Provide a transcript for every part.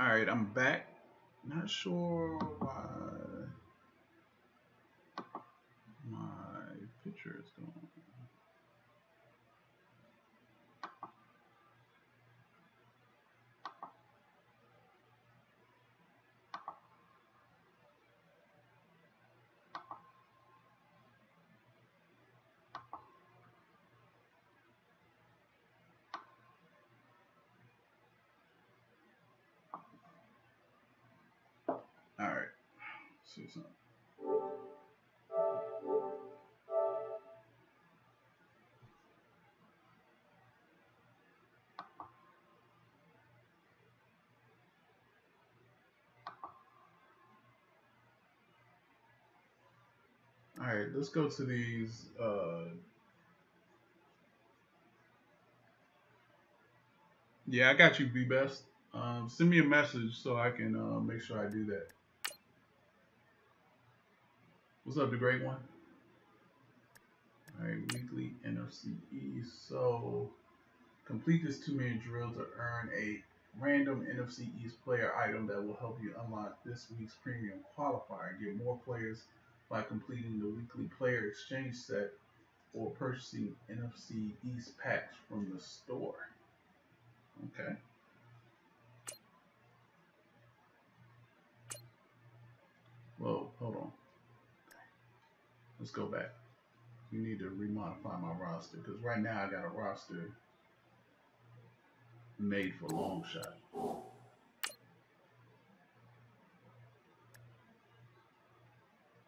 All right, I'm back. Not sure why my picture is going. All right, let's see something. All right, let's go to these. Yeah, I got you, B Best. Send me a message so I can make sure I do that. What's up, the great one? All right, weekly NFC East. So complete this 2-minute drill to earn a random NFC East player item that will help you unlock this week's premium qualifier. Get more players by completing the weekly player exchange set or purchasing NFC East packs from the store. Okay. Whoa, hold on. Let's go back. We need to remodify my roster because right now I got a roster made for long shot.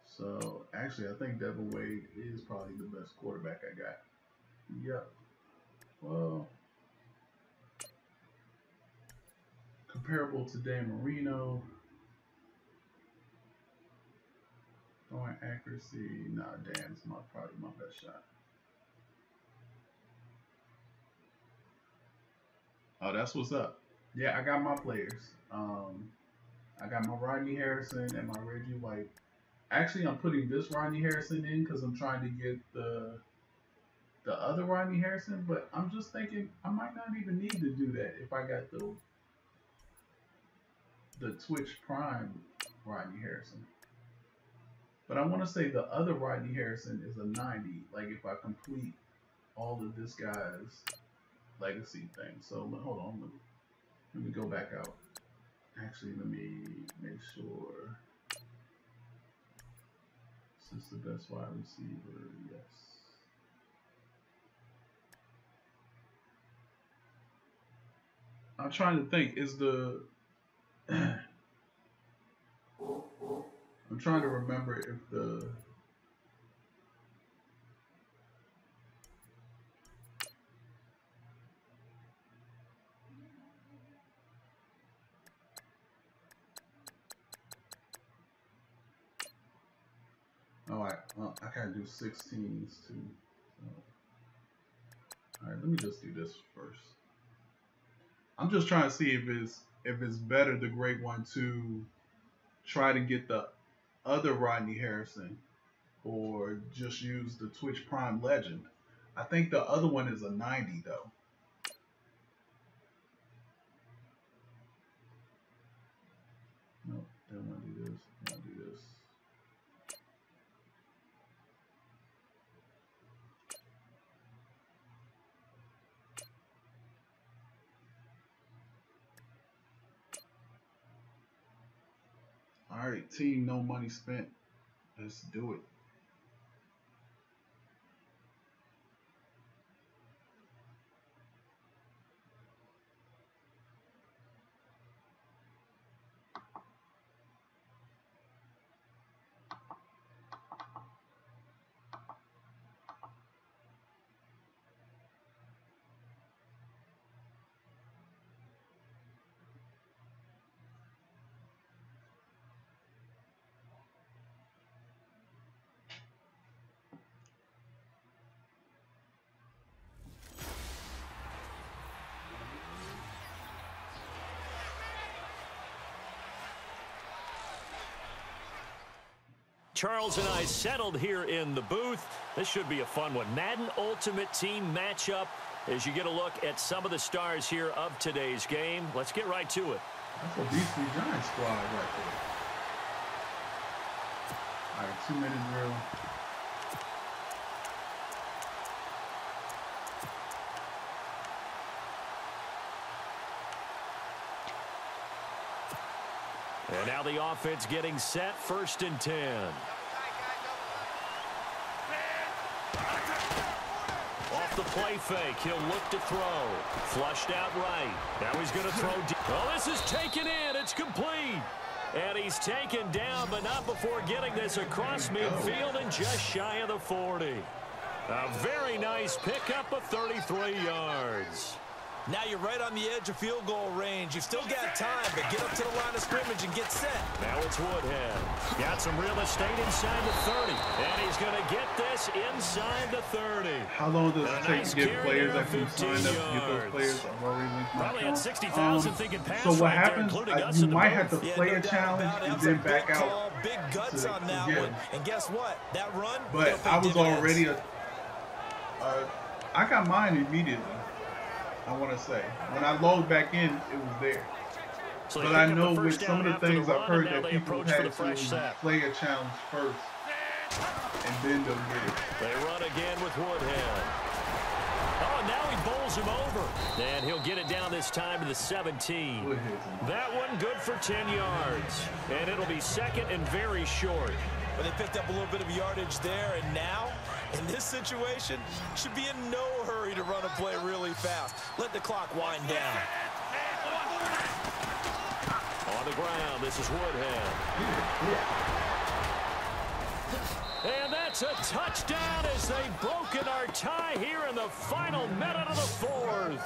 So actually, I think Devin Wade is probably the best quarterback I got. Yep. Well, comparable to Dan Marino. Throwing accuracy, nah, Dan's probably my best shot. Oh, that's what's up. Yeah, I got my players. I got my Rodney Harrison and my Reggie White. Actually, I'm putting this Rodney Harrison in because I'm trying to get the other Rodney Harrison, but I'm just thinking I might not even need to do that if I got the Twitch Prime Rodney Harrison. But I want to say the other Rodney Harrison is a 90. Like if I complete all of this guy's legacy thing. So hold on, let me go back out. Actually, let me make sure. This is the best wide receiver. Yes. I'm trying to think. Is the I'm trying to remember if the oh I gotta do 16s too. All right, let me just do this first. I'm just trying to see if it's better the great one to try to get the other Rodney Harrison or just use the Twitch Prime Legend. I think the other one is a 90 though. No, don't want to do this. I want to do this. All right, team, no money spent. Let's do it. Charles and I settled here in the booth. This should be a fun one. Madden Ultimate Team matchup as you get a look at some of the stars here of today's game. Let's get right to it. That's a beastly giant squad right there. All right, 2-minute drill. And now the offense getting set, 1st and 10. Off the play fake, he'll look to throw. Flushed out right. Now he's going to throw deep. Oh, this is taken in. It's complete. And he's taken down, but not before getting this across midfield and just shy of the 40. A very nice pickup of 33 yards. Now you're right on the edge of field goal range. You've still got time, but get up to the line of scrimmage and get set. Now it's Woodhead. Got some real estate inside the 30. And he's going to get this inside the 30. How long does it take to get players that can sign up to get those players? I've already linked my Probably had 60,000 thinking pass. So what right happens, you might have to play a challenge and then back big out. Call, big guts on that one. And guess what? That run. But I was already I got mine immediately. I want to say when I logged back in, it was there. So but I know with some of the things I've heard that people had to play a challenge first, and then they'll get it. They run again with Woodhead. Oh, now he bowls him over. And he'll get it down this time to the 17. That one good for 10 yards. And it'll be 2nd and very short. But they picked up a little bit of yardage there, and now, in this situation, should be in no hurry to run a play really fast. Let the clock wind down. On the ground, this is Woodhead. And that's a touchdown as they've broken our tie here in the final minute of the 4th.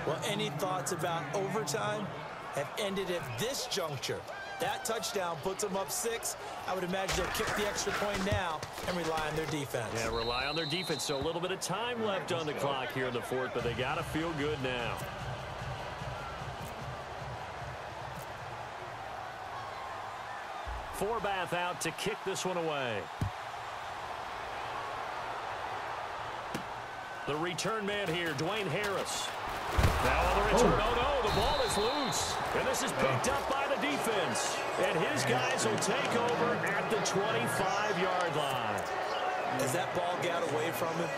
Well, any thoughts about overtime have ended at this juncture. That touchdown puts them up 6. I would imagine they'll kick the extra point now and rely on their defense. Yeah, rely on their defense. So a little bit of time left on the clock here in the 4th, but they got to feel good now. Forbath out to kick this one away. The return man here, Dwayne Harris. Now on the return, oh no, the ball is loose. And this is picked up by the defense. And his guys will take over at the 25-yard line. As that ball got away from him,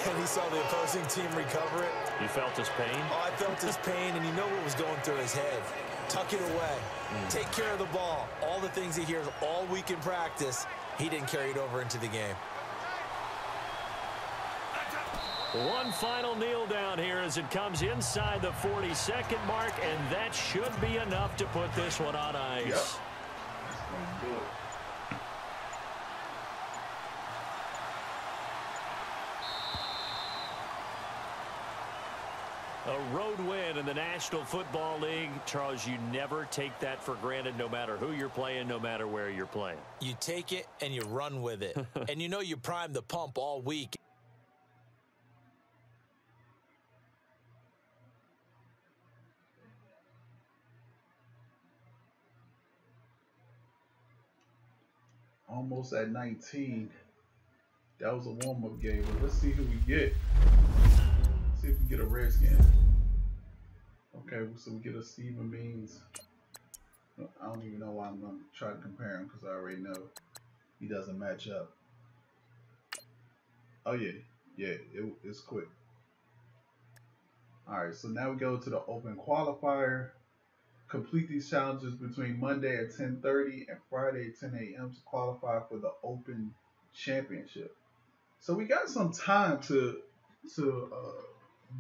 and he saw the opposing team recover it. You felt his pain? Oh, I felt his pain, and you know what was going through his head. Tuck it away. Take care of the ball. All the things he hears all week in practice, he didn't carry it over into the game. One final kneel down here as it comes inside the 40-second mark, and that should be enough to put this one on ice. Yep. A road win in the National Football League. Charles, you never take that for granted no matter who you're playing, no matter where you're playing. You take it and you run with it. And you know you primed the pump all week. Almost at 19. That was a warm-up game, but let's see who we get. See if we get a Redskin. Okay, so we get a Steven Means. I don't even know why I'm going to try to compare him because I already know he doesn't match up. Oh yeah, it's quick. Alright, so now we go to the open qualifier. Complete these challenges between Monday at 10:30 and Friday at 10 a.m. to qualify for the Open Championship. So we got some time to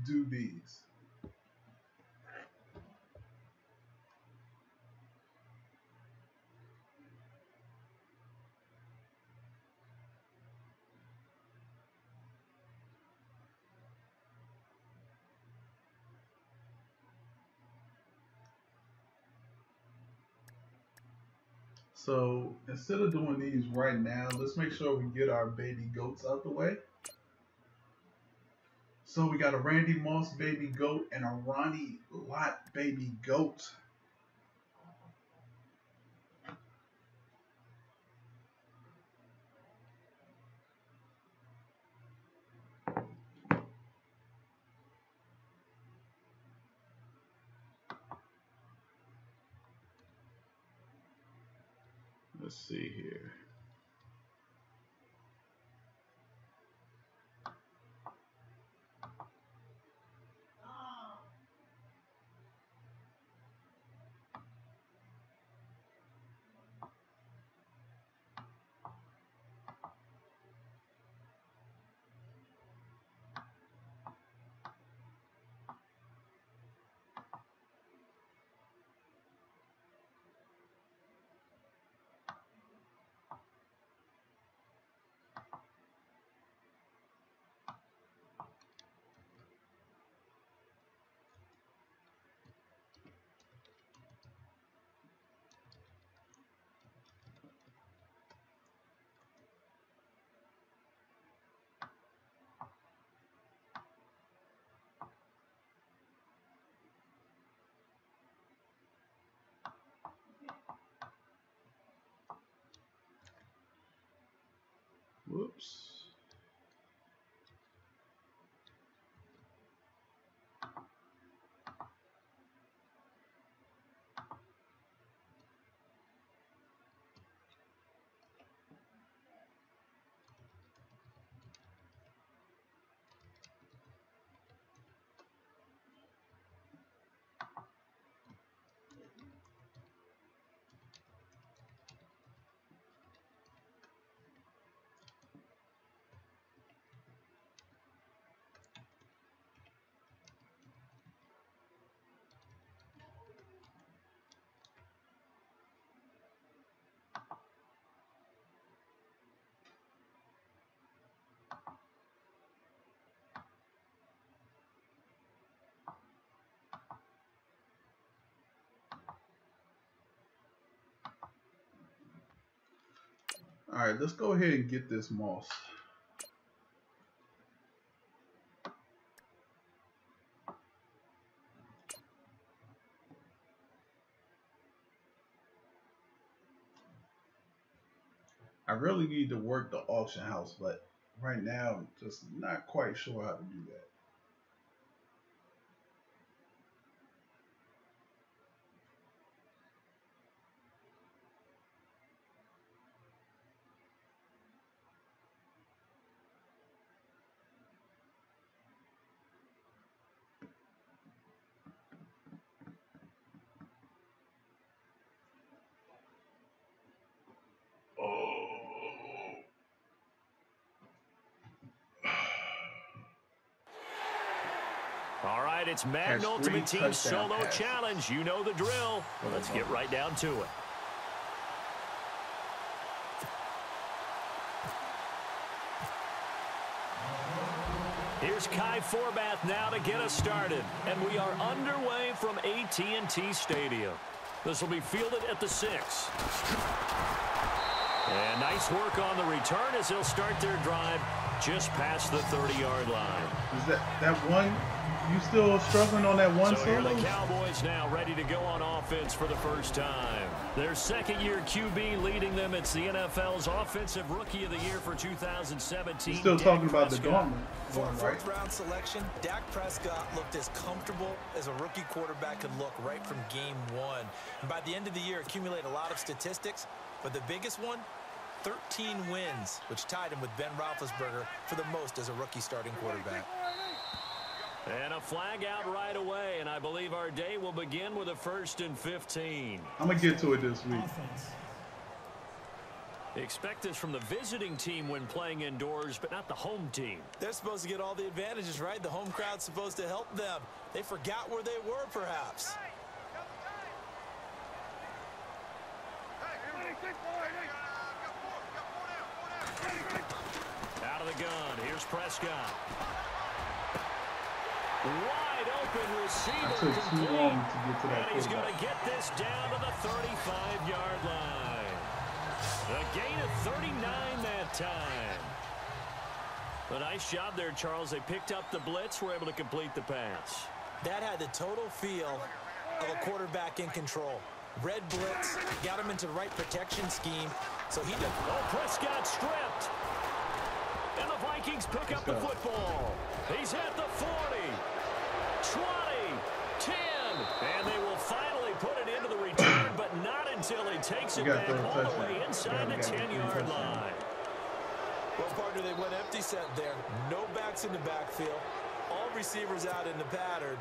do these. So instead of doing these right now, let's make sure we get our baby goats out the way. So we got a Randy Moss baby goat and a Ronnie Lott baby goat. Let's see here. Whoops. All right, let's go ahead and get this moss. I really need to work the auction house, but right now I'm just not quite sure how to do that. All right, it's Madden Ultimate Team Solo Challenge. You know the drill. Let's get right down to it. Here's Kai Forbath now to get us started. And we are underway from AT&T Stadium. This will be fielded at the 6. And nice work on the return as they'll start their drive just past the 30-yard line. Is that one? You still struggling on that one solo? Here solo? the Cowboys now ready to go on offense for the first time. Their second-year QB leading them. It's the NFL's Offensive Rookie of the Year for 2017. You're still talking about the gauntlet. For a fourth-round selection, Dak Prescott looked as comfortable as a rookie quarterback could look right from game one. And by the end of the year, accumulate a lot of statistics, but the biggest one, 13 wins, which tied him with Ben Roethlisberger for the most as a rookie starting quarterback. And a flag out right away, and I believe our day will begin with a 1st and 15. I'm going to get to it this week. Expect this from the visiting team when playing indoors, but not the home team. They're supposed to get all the advantages, right? The home crowd's supposed to help them. They forgot where they were, perhaps. Out of the gun, here's Prescott. Wide open receiver. I took too long to get to that. And he's going to get this down to the 35-yard line. A gain of 39 that time. A nice job there, Charles. They picked up the blitz, were able to complete the pass. That had the total feel of a quarterback in control. Red blitz, got him into the right protection scheme, so he did. Oh, Prescott stripped. And the Vikings pick up the football. He's at the 40, 20, 10, and they will finally put it into the return, but not in still, he takes it You back gotta throw a all the touchdown. way inside the 10-yard line. Well, partner, they went empty set there. No backs in the backfield. All receivers out in the pattern.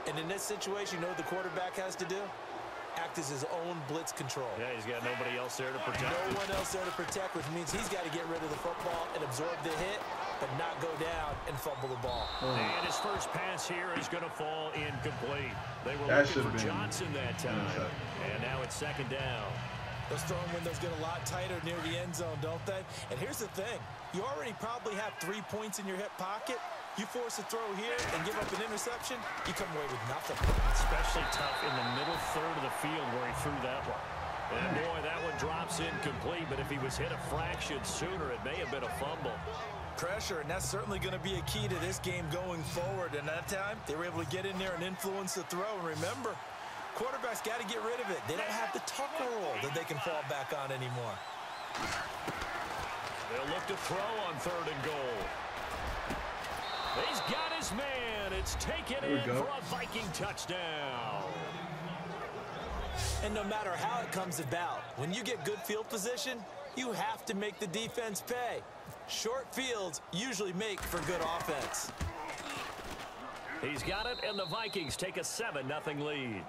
And in this situation, you know what the quarterback has to do? Act as his own blitz control. Yeah, he's got nobody else there to protect. No one else there to protect, which means he's got to get rid of the football and absorb the hit, but not go down and fumble the ball. And his first pass here is going to fall incomplete. They were That looking for been Johnson that time. And now it's second down. Those throwing windows get a lot tighter near the end zone, don't they? And here's the thing. You already probably have 3 points in your hip pocket. You force a throw here and give up an interception, you come away with nothing. Especially tough in the middle third of the field where he threw that one. And boy, that one drops incomplete, but if he was hit a fraction sooner, it may have been a fumble. Pressure, and that's certainly going to be a key to this game going forward. And that time, they were able to get in there and influence the throw. And remember, quarterbacks got to get rid of it. They don't have the tucker roll that they can fall back on anymore. They'll look to throw on 3rd and goal. He's got his man. It's taken in for a Viking touchdown. And no matter how it comes about, when you get good field position, you have to make the defense pay. Short fields usually make for good offense. He's got it, and the Vikings take a 7-0 lead.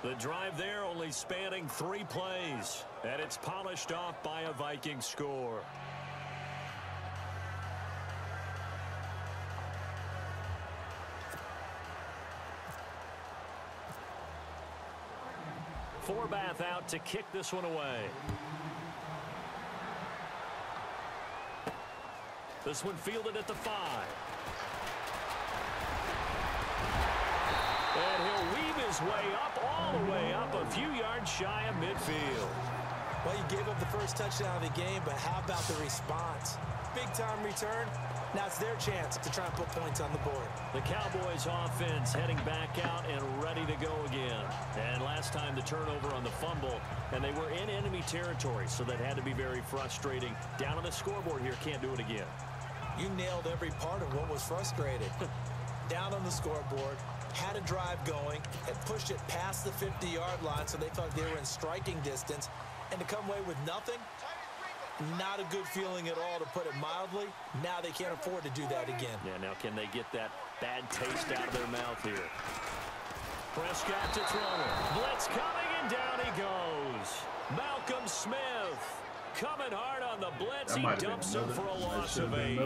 The drive there only spanning 3 plays, and it's polished off by a Viking score. Forbath out to kick this one away. This one fielded at the 5. And he'll weave his way up, all the way up, a few yards shy of midfield. Well, you gave up the first touchdown of the game, but how about the response? Big-time return. Now it's their chance to try and put points on the board. The Cowboys offense heading back out and ready to go again. And last time the turnover on the fumble, and they were in enemy territory, so that had to be very frustrating. Down on the scoreboard here, can't do it again. You nailed every part of what was frustrated. Down on the scoreboard, had a drive going, and pushed it past the 50-yard line so they thought they were in striking distance, and to come away with nothing, not a good feeling at all, to put it mildly. Now they can't afford to do that again. Yeah, now can they get that bad taste out of their mouth here? Prescott to throw it. Blitz coming, and down he goes. Malcolm Smith coming hard on the blitz. He dumps him for a loss of 8.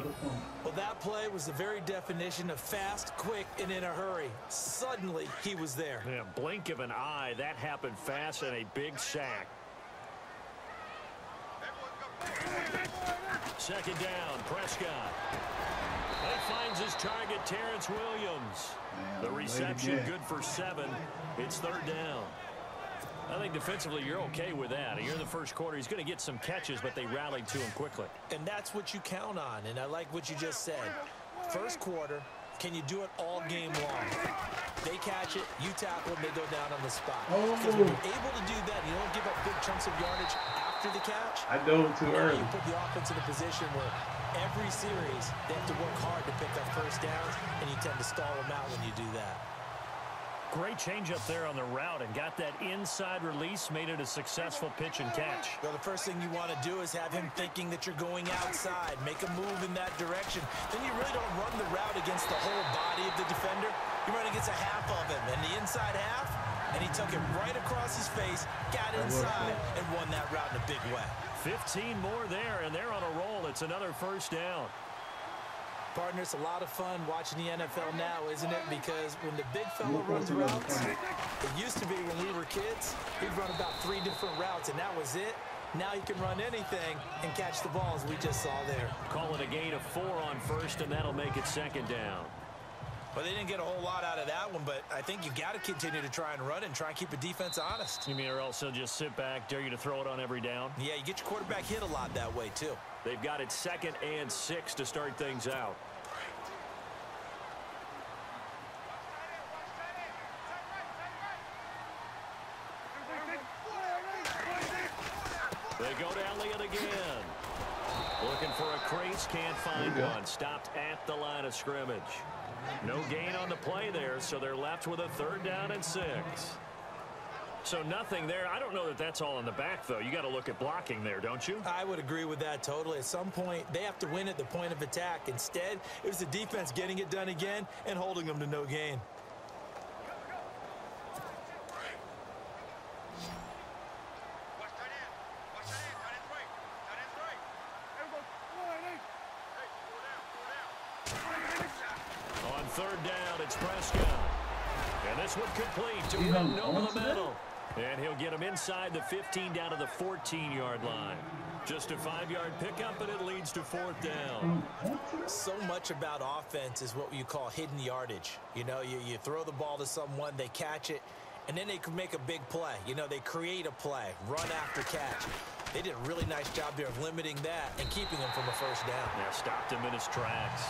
Well, that play was the very definition of fast, quick, and in a hurry. Suddenly, he was there. Yeah, blink of an eye. That happened fast, and a big sack. Second down, Prescott. He finds his target, Terrence Williams. The reception good for 7. It's 3rd down. I think defensively you're okay with that. Here in the first quarter, he's going to get some catches, but they rallied to him quickly. And that's what you count on, and I like what you just said. First quarter, can you do it all game long? They catch it, you tackle them, they go down on the spot. Because when you're able to do that, you don't give up big chunks of yardage after the catch. I dove too early. You put the offense in a position where every series they have to work hard to pick up first downs, and you tend to stall them out when you do that. Great change up there on the route and got that inside release, made it a successful pitch and catch. Well, the first thing you want to do is have him thinking that you're going outside, make a move in that direction. Then you really don't run the route against the whole body of the defender. You run against a half of him, and the inside half, and he took it right across his face, got inside, and won that route in a big way. 15 more there, and they're on a roll. It's another first down. Partner, it's a lot of fun watching the NFL now, isn't it? Because when the big fella runs routes, it used to be when we were kids, we'd run about 3 different routes, and that was it. Now you can run anything and catch the ball, as we just saw there. Call it a gain of 4 on first, and that'll make it second down. Well, they didn't get a whole lot out of that one, but I think you got to continue to try and run and try and keep the defense honest. You mean or else they'll just sit back, dare you to throw it on every down? Yeah, you get your quarterback hit a lot that way, too. They've got it 2nd and 6 to start things out. They go to Elliott again. Looking for a crease, can't find one. Stopped at the line of scrimmage. No gain on the play there, so they're left with a 3rd down and 6. So nothing there. I don't know that that's all in the back, though. You got to look at blocking there, don't you? I would agree with that totally. At some point, they have to win at the point of attack. Instead, it was the defense getting it done again and holding them to no gain. On 3rd down, it's Prescott. And this one complete to Witten over the middle. And he'll get him inside the 15 down to the 14-yard line. Just a 5-yard pickup, and it leads to 4th down. So much about offense is what you call hidden yardage. You know, you throw the ball to someone, they catch it, and then they can make a big play. You know, they create a play, run after catch. They did a really nice job there of limiting that and keeping him from a 1st down. Yeah, stopped him in his tracks.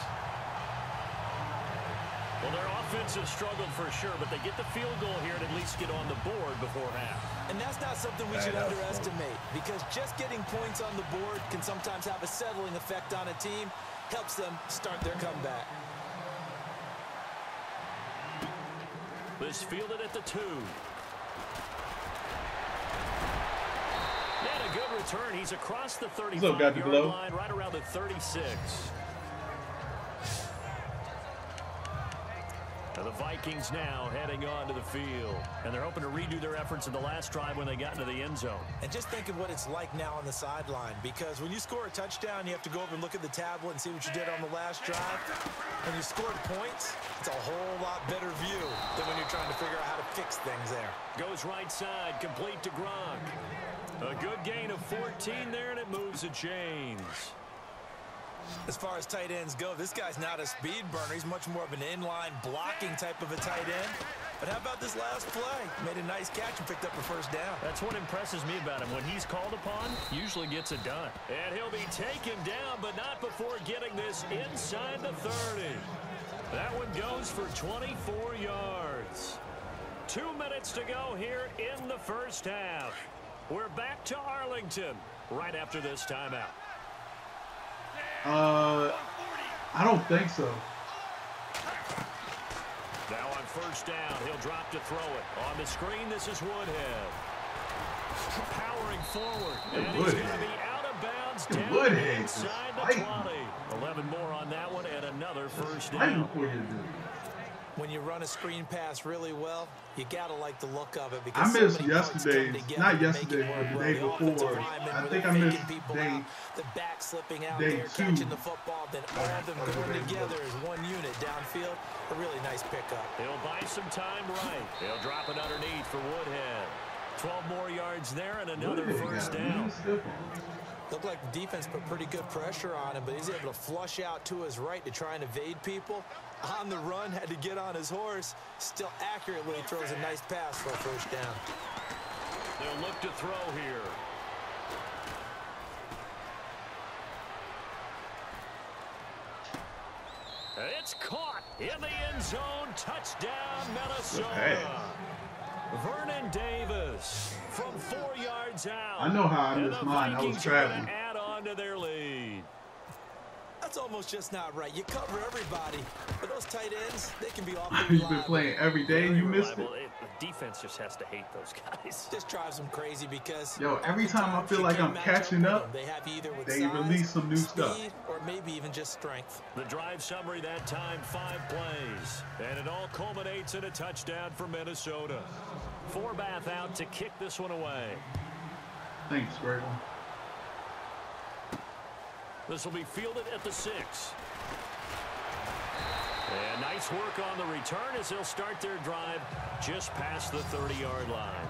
Well, their offense has struggled for sure, but they get the field goal here and at least get on the board before half. And that's not something we should underestimate, because just getting points on the board can sometimes have a settling effect on a team, helps them start their comeback. This fielded at the 2. And a good return. He's across the 35-yard line, right around the 36. The Vikings now heading on to the field. And they're hoping to redo their efforts in the last drive when they got into the end zone. And just think of what it's like now on the sideline, because when you score a touchdown, you have to go over and look at the tablet and see what you did on the last drive. When you scored points, it's a whole lot better view than when you're trying to figure out how to fix things there. Goes right side, complete to Gronk. A good gain of 14 there, and it moves the chains. As far as tight ends go, this guy's not a speed burner. He's much more of an inline blocking type of a tight end. But how about this last play? Made a nice catch and picked up a 1st down. That's what impresses me about him. When he's called upon, usually gets it done. And he'll be taken down, but not before getting this inside the 30. That one goes for 24 yards. 2 minutes to go here in the 1st half. We're back to Arlington right after this timeout. I don't think so. Now on 1st down, he'll drop to throw it. On the screen, this is Woodhead. Powering forward. And he's going to be out of bounds down inside the 20. 11 more on that one and another 1st down. When you run a screen pass really well, you gotta like the look of it. Because I missed yesterday's, not yesterday, but the day before. I think I missed the back slipping out day there, 2. catching the football, then all of them going together as one unit downfield. A really nice pickup. He'll buy some time right. He'll drop it underneath for Woodhead. 12 more yards there and another 1st down. Looked like the defense put pretty good pressure on him, but he's able to flush out to his right to try and evade people. On the run, had to get on his horse. Still accurately throws a nice pass for a 1st down. They'll look to throw here. It's caught in the end zone. Touchdown, Minnesota. Vernon Davis from 4 yards out. I know how I missed mine. I was traveling. Add on to their lead. That's almost just not right. You cover everybody, but those tight ends, they can be awfully You've reliable. been playing every day and you missed it. The defense just has to hate those guys. Just drives them crazy because every time I feel like I'm catching up, they have either with they size, release some new stuff. or maybe even just strength. The drive summary that time, 5 plays. And it all culminates in a touchdown for Minnesota. Forbath out to kick this one away. Thanks, Greg. This will be fielded at the 6. And nice work on the return as they'll start their drive just past the 30-yard line.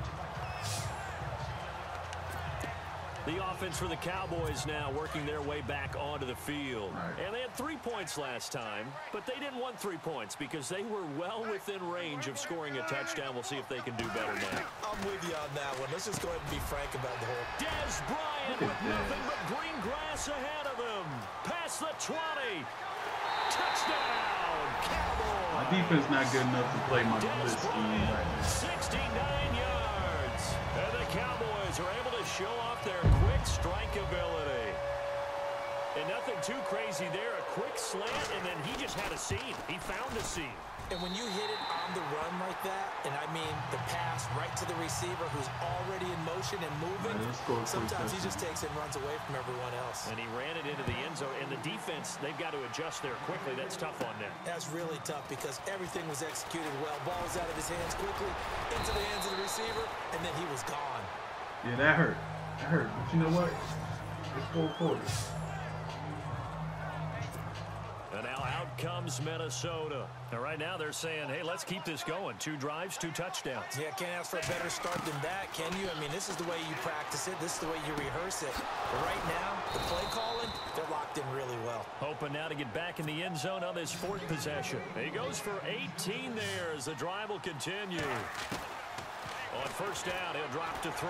The offense for the Cowboys now working their way back onto the field. And they had 3 points last time, but they didn't want 3 points because they were well within range of scoring a touchdown. We'll see if they can do better now. I'm with you on that one. Let's just go ahead and be frank about the whole. Dez Bryant with nothing but green grass ahead of him. Past the 20. Touchdown, Cowboys. My defense not good enough to play my blitz scheme right now. 69 yards. And the Cowboys are able to show off their quick strike ability. And nothing too crazy there. A quick slant, and then he just had a seam. He found a seam. And when you hit it on the run like that, and I mean the pass right to the receiver who's already in motion and moving, sometimes he just takes it and runs away from everyone else. And he ran it into the end zone. And the defense, they've got to adjust there quickly. That's tough on them. That's really tough because everything was executed well. Ball was out of his hands quickly, into the hands of the receiver, and then he was gone. Yeah, that hurt. That hurt. But you know what? It's 4 quarters. And now out comes Minnesota. And right now they're saying, hey, let's keep this going. 2 drives, 2 touchdowns. Yeah, can't ask for a better start than that, can you? I mean, this is the way you practice it. This is the way you rehearse it. But right now, the play calling, they're locked in really well. Hoping now to get back in the end zone on this 4th possession. He goes for 18 there as the drive will continue. On first down, he'll drop to throw.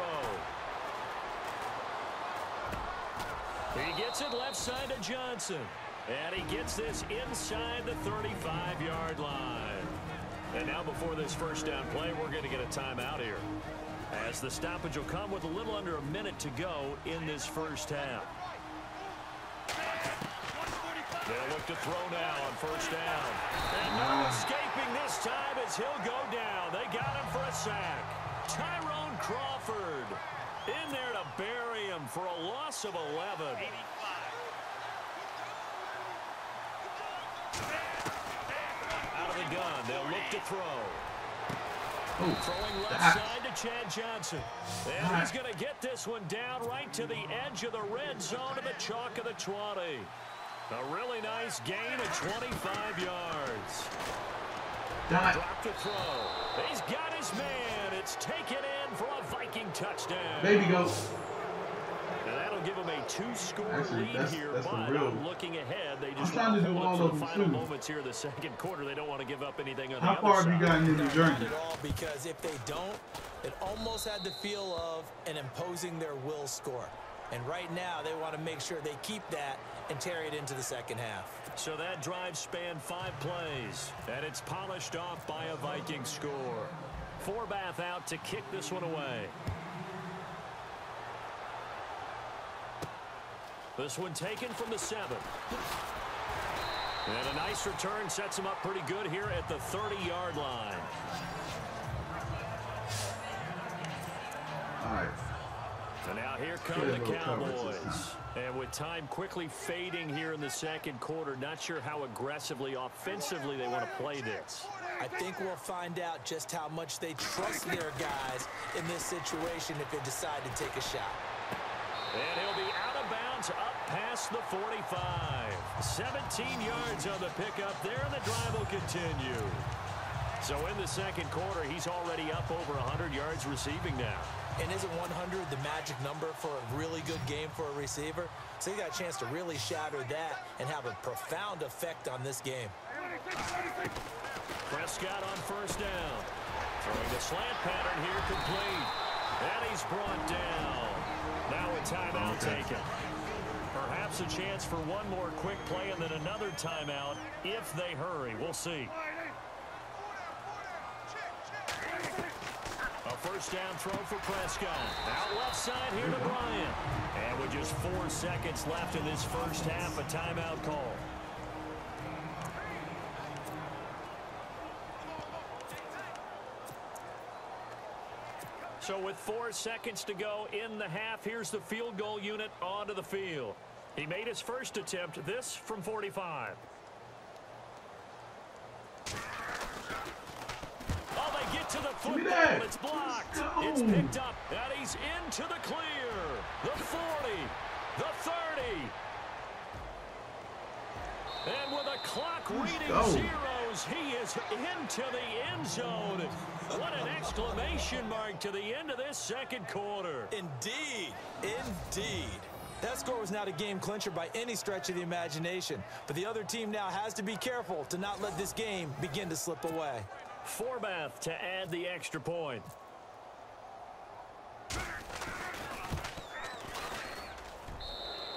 He gets it left side to Johnson. And he gets this inside the 35-yard line. And now before this first down play, we're going to get a timeout here, as the stoppage will come with a little under a minute to go in this first half. They'll look to throw now on first down. And no escaping this time as he'll go down. They got him for a sack. Tyrone Crawford in there to bury him for a loss of 11. Out of the gun, they'll look to throw. Throwing left side to Chad Johnson. And he's going to get this one down right to the edge of the red zone of the chalk of the 20. A really nice gain of 25 yards. Drop to throw. He's got his man. It's taken in for a Viking touchdown. Baby go. And that'll give them a 2-score lead here, but looking ahead, they just want to hold it for the final moments here of the second quarter. They don't want to give up anything on the How other far side. have you gotten in the journey? Not at all, because if they don't, it almost had the feel of an imposing their will score. And right now, they want to make sure they keep that and carry it into the second half. So that drive spanned 5 plays, and it's polished off by a Viking score. Forbath out to kick this one away. This one taken from the 7. And a nice return sets him up pretty good here at the 30-yard line. All right. And now here come the Cowboys. And with time quickly fading here in the second quarter, not sure how aggressively, offensively they want to play this. I think we'll find out just how much they trust their guys in this situation if they decide to take a shot. And he'll be out of bounds up past the 45. 17 yards on the pickup there, and the drive will continue. So in the second quarter, he's already up over 100 yards receiving now. And isn't 100 the magic number for a really good game for a receiver? So he got a chance to really shatter that and have a profound effect on this game. Prescott on first down. Throwing the slant pattern here complete. And he's brought down. Now a timeout taken. Perhaps a chance for one more quick play and then another timeout if they hurry. We'll see. A first down throw for Prescott. Out left side here to Bryant. And with just 4 seconds left in this first half, a timeout call. So with 4 seconds to go in the half, here's the field goal unit onto the field. He made his first attempt, this from 45. Oh, they get to the football. It's blocked. It's picked up, and he's into the clear. The 40, the 30. And with a clock reading zeros, he is into the end zone. What an exclamation mark to the end of this second quarter. Indeed. Indeed. That score was not a game clincher by any stretch of the imagination. But the other team now has to be careful to not let this game begin to slip away. Forbath to add the extra point.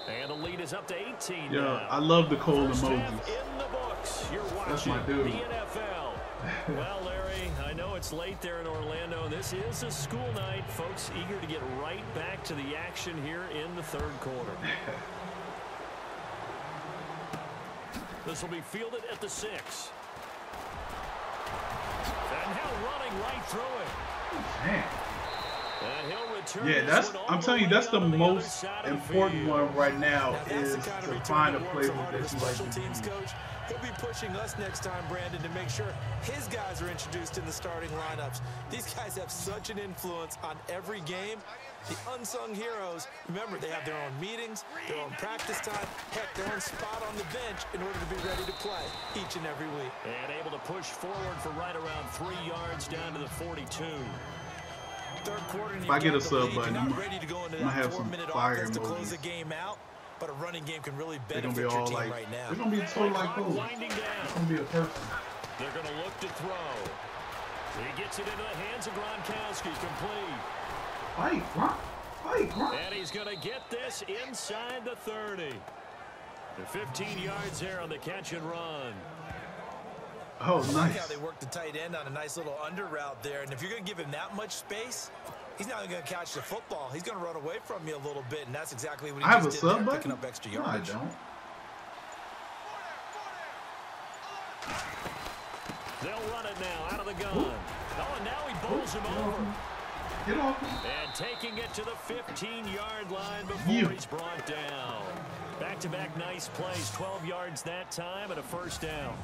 And the lead is up to 18 now. I love the cold emojis. In the books. You're watching That's my dude. The NFL. Well, Larry, I know it's late there in Orlando. This is a school night. Folks eager to get right back to the action here in the third quarter. This will be fielded at the 6. And now running right through it. Man. And he'll return. Yeah, I'm telling you, that's the most important one right now is to find a player that you like to use. He'll be pushing us next time, Brandon, to make sure his guys are introduced in the starting lineups. These guys have such an influence on every game. The unsung heroes, remember, they have their own meetings, their own practice time, heck, their own spot on the bench in order to be ready to play each and every week. And able to push forward for right around 3 yards down to the 42. Third quarter, if I get a sub button, I'm ready to go into gonna have that some 4-minute fire offense to emojis. close the game out. But a running game can really They're benefit gonna be your all team like, right now. they're gonna be so like cool. Winding down. It's gonna be a person. They're going to look to throw. He gets it into the hands of Gronkowski, complete. Fight, Gronk. Fight, Gronk. And he's going to get this inside the 30. The 15 yards there on the catch and run. Oh, I like nice. how they worked the tight end on a nice little under route there. And if you're going to give him that much space, he's not going to catch the football. He's going to run away from you a little bit, and that's exactly what he just did there, picking up extra yardage. No, I don't. They'll run it now out of the gun. Oh, and now he bowls him over. Get off him. And taking it to the 15-yard line before he's brought down. Back-to-back nice plays, 12 yards that time and a first down.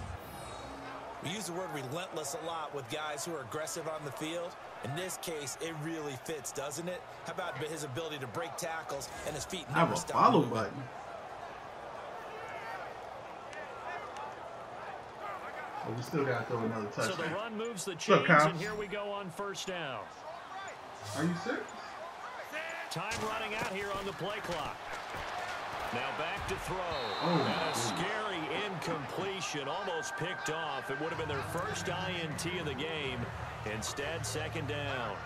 We use the word relentless a lot with guys who are aggressive on the field. In this case, it really fits, doesn't it? How about his ability to break tackles and his feet never stop I have a follow moving. button. But we still got to throw another touchdown. So the run moves the chains, and here we go on first down. Are you serious? Time running out here on the play clock. Now back to throw. Oh, and a scary incompletion, almost picked off. It would have been their first INT of the game. Instead, second down.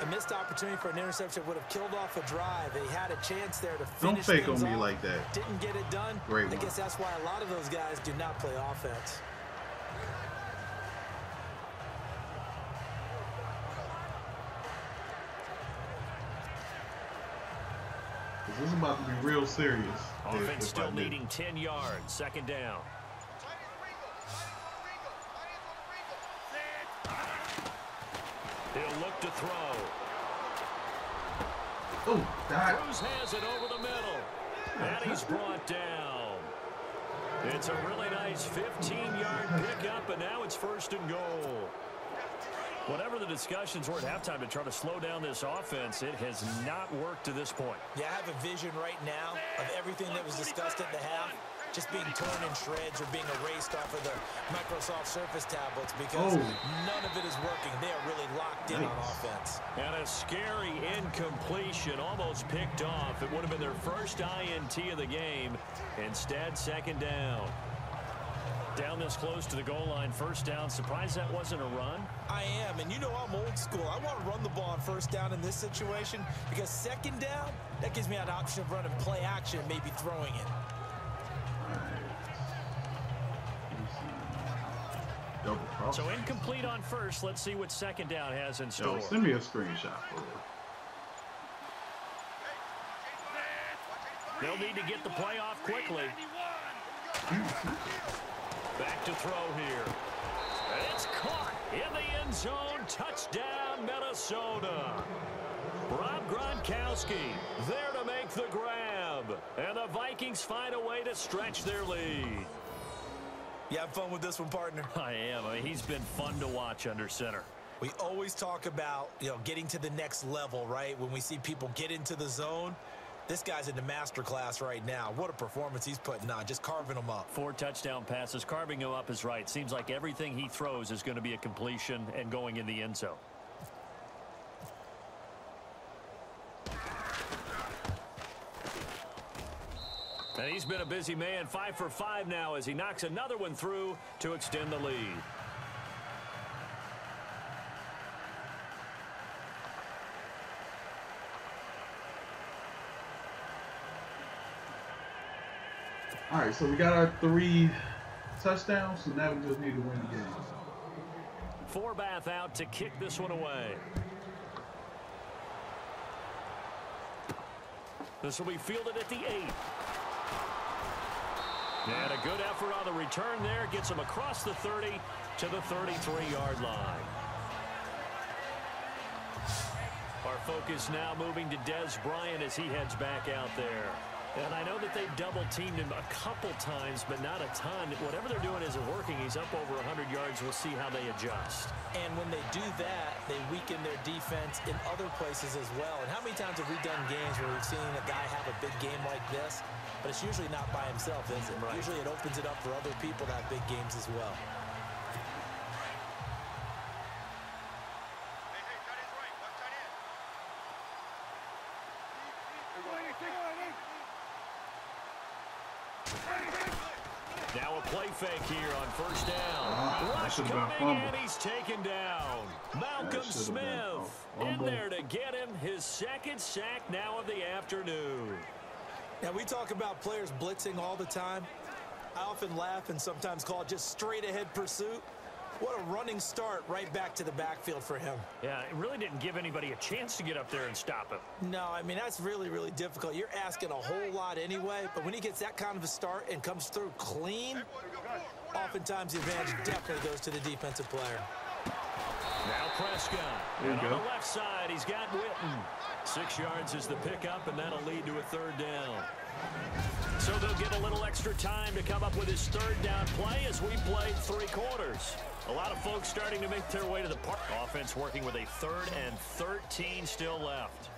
A missed opportunity for an interception would have killed off a drive. They had a chance there to Don't finish fake things on me off. like that. Didn't get it done. Great I one. guess that's why a lot of those guys do not play offense. This is about to be real serious. Offense still needing 10 yards. Second down. He'll look to throw. Oh, that. Cruz has it over the middle. And he's brought down. It's a really nice 15-yard pickup, and now it's first and goal. Whatever the discussions were at halftime to try to slow down this offense, it has not worked to this point. Yeah, I have a vision right now of everything that was discussed at the half just being torn in shreds or being erased off of the Microsoft Surface tablets because none of it is working. They are really locked in on offense. And a scary incompletion, almost picked off. It would have been their first INT of the game. Instead, second down. Down this close to the goal line, first down. Surprised that wasn't a run? I am, and you know I'm old school. I want to run the ball on first down in this situation because second down, that gives me an option of running play action and maybe throwing it. So incomplete on first. Let's see what second down has in store. Yo, send me a screenshot for it. They'll need to get the play off quickly. Back to throw here. It's caught in the end zone. Touchdown, Minnesota. Rob Gronkowski there to make the grab. And the Vikings find a way to stretch their lead. You have fun with this one, partner? I am. I mean, he's been fun to watch under center. We always talk about, getting to the next level, right? When we see people get into the zone. This guy's in the master class right now. What a performance he's putting on, just carving them up. 4 touchdown passes. Carving him up is right. Seems like everything he throws is going to be a completion and going in the end zone. And he's been a busy man. 5 for 5 now as he knocks another one through to extend the lead. All right, so we got our 3 touchdowns, so now we just need to win the game. Forbath out to kick this one away. This will be fielded at the 8. And a good effort on the return there. Gets him across the 30 to the 33-yard line. Our focus now moving to Dez Bryant as he heads back out there. And I know that they've double-teamed him a couple times, but not a ton. Whatever they're doing isn't working. He's up over 100 yards. We'll see how they adjust. And when they do that, they weaken their defense in other places as well. And how many times have we done games where we've seen a guy have a big game like this? But it's usually not by himself, is it? Right. Usually it opens it up for other people to have big games as well. Now a play fake here on first down. Rush coming, and he's taken down. Malcolm Smith in there to get him his second sack now of the afternoon. Now, we talk about players blitzing all the time. I often laugh and sometimes call it just straight-ahead pursuit. What a running start right back to the backfield for him. Yeah, it really didn't give anybody a chance to get up there and stop him. No, I mean, that's really, really difficult. You're asking a whole lot anyway, but when he gets that kind of a start and comes through clean, oftentimes the advantage definitely goes to the defensive player. Now Prescott. And on the left side, he's got Witten. 6 yards is the pickup, and that'll lead to a third down. So they'll get a little extra time to come up with his third down play as we played 3 quarters. A lot of folks starting to make their way to the park. Offense working with a 3rd and 13 still left.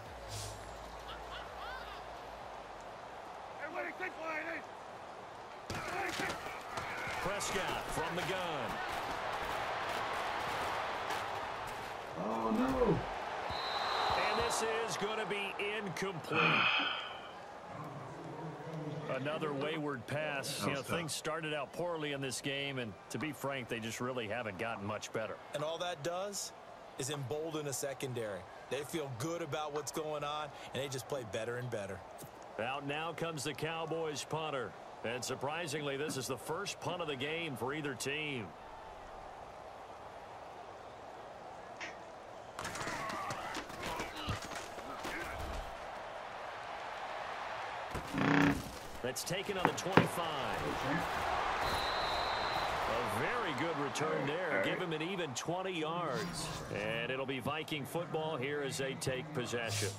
Prescott from the gun. Oh, no. And this is going to be incomplete. Another wayward pass. You know, things started out poorly in this game, and to be frank, they just really haven't gotten much better. And all that does is embolden a secondary. They feel good about what's going on, and they just play better and better. Out now comes the Cowboys punter. And surprisingly, this is the first punt of the game for either team. That's taken on the 25. A very good return there. Give him an even 20 yards. And it'll be Viking football here as they take possession.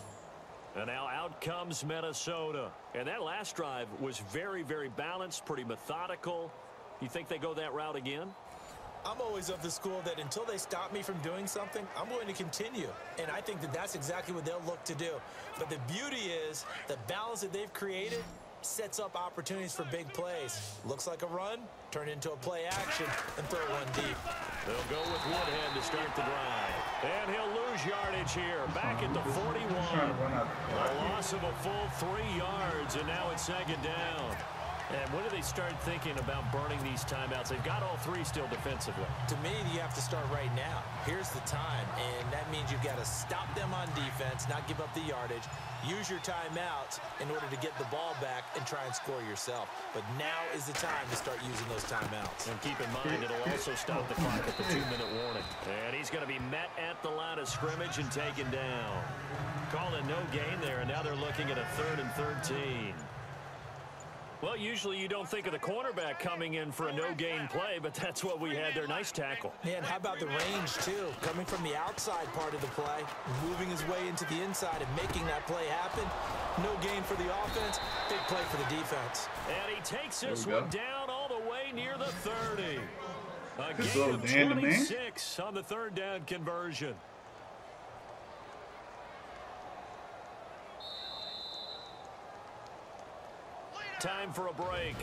And now out comes Minnesota. And that last drive was very, very balanced, pretty methodical. You think they go that route again? I'm always of the school that until they stop me from doing something, I'm going to continue. And I think that that's exactly what they'll look to do. But the beauty is the balance that they've created sets up opportunities for big plays. Looks like a run, turn into a play action, and throw one deep. They'll go with Woodhead to start the drive. And he'll lose yardage here, back at the 41. A loss of a full 3 yards, and now it's second down. And when do they start thinking about burning these timeouts? They've got all 3 still defensively. To me, you have to start right now. Here's the time, and that means you've got to stop them on defense, not give up the yardage, use your timeouts in order to get the ball back and try and score yourself. But now is the time to start using those timeouts. And keep in mind, it'll also stop the clock at the 2-minute warning. And he's going to be met at the line of scrimmage and taken down. Called a no gain there, and now they're looking at a 3rd and 13. Well, usually you don't think of the cornerback coming in for a no-gain play, but that's what we had there. Nice tackle. Man, how about the range, too? Coming from the outside part of the play, moving his way into the inside and making that play happen. No gain for the offense, big play for the defense. And he takes this one down all the way near the 30. A gain of 26 on the 3rd down conversion. Time for a break.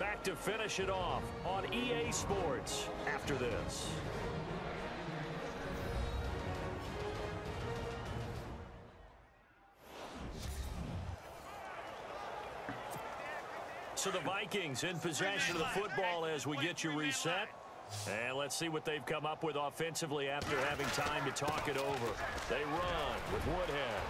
Back to finish it off on EA Sports after this. So the Vikings in possession of the football as we get you reset. And let's see what they've come up with offensively after having time to talk it over. They run with Woodhead.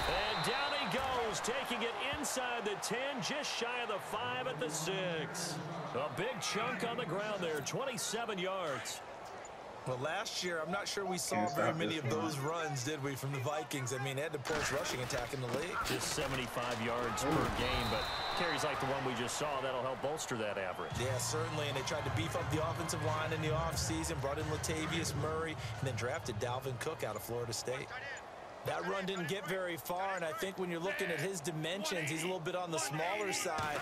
And down he goes, taking it inside the 10, just shy of the 5 at the 6. A big chunk on the ground there, 27 yards. Well, last year, I'm not sure we saw very many of those runs, did we, from the Vikings? I mean, they had the poorest rushing attack in the league. Just 75 yards per game, but carries like the one we just saw, that'll help bolster that average. Yeah, certainly, and they tried to beef up the offensive line in the offseason, brought in Latavius Murray, and then drafted Dalvin Cook out of Florida State. That run didn't get very far, and I think when you're looking at his dimensions, he's a little bit on the smaller side.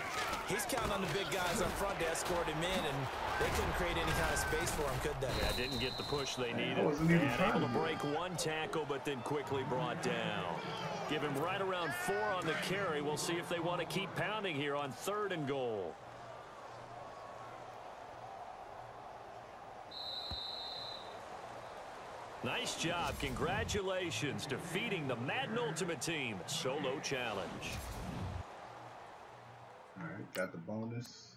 He's counting on the big guys up front to escort him in, and they couldn't create any kind of space for him, could they? Yeah, didn't get the push they needed. And able to break one tackle, but then quickly brought down. Give him right around 4 on the carry. We'll see if they want to keep pounding here on 3rd and goal. Nice job. Congratulations. Defeating the Madden Ultimate Team solo challenge. All right, got the bonus.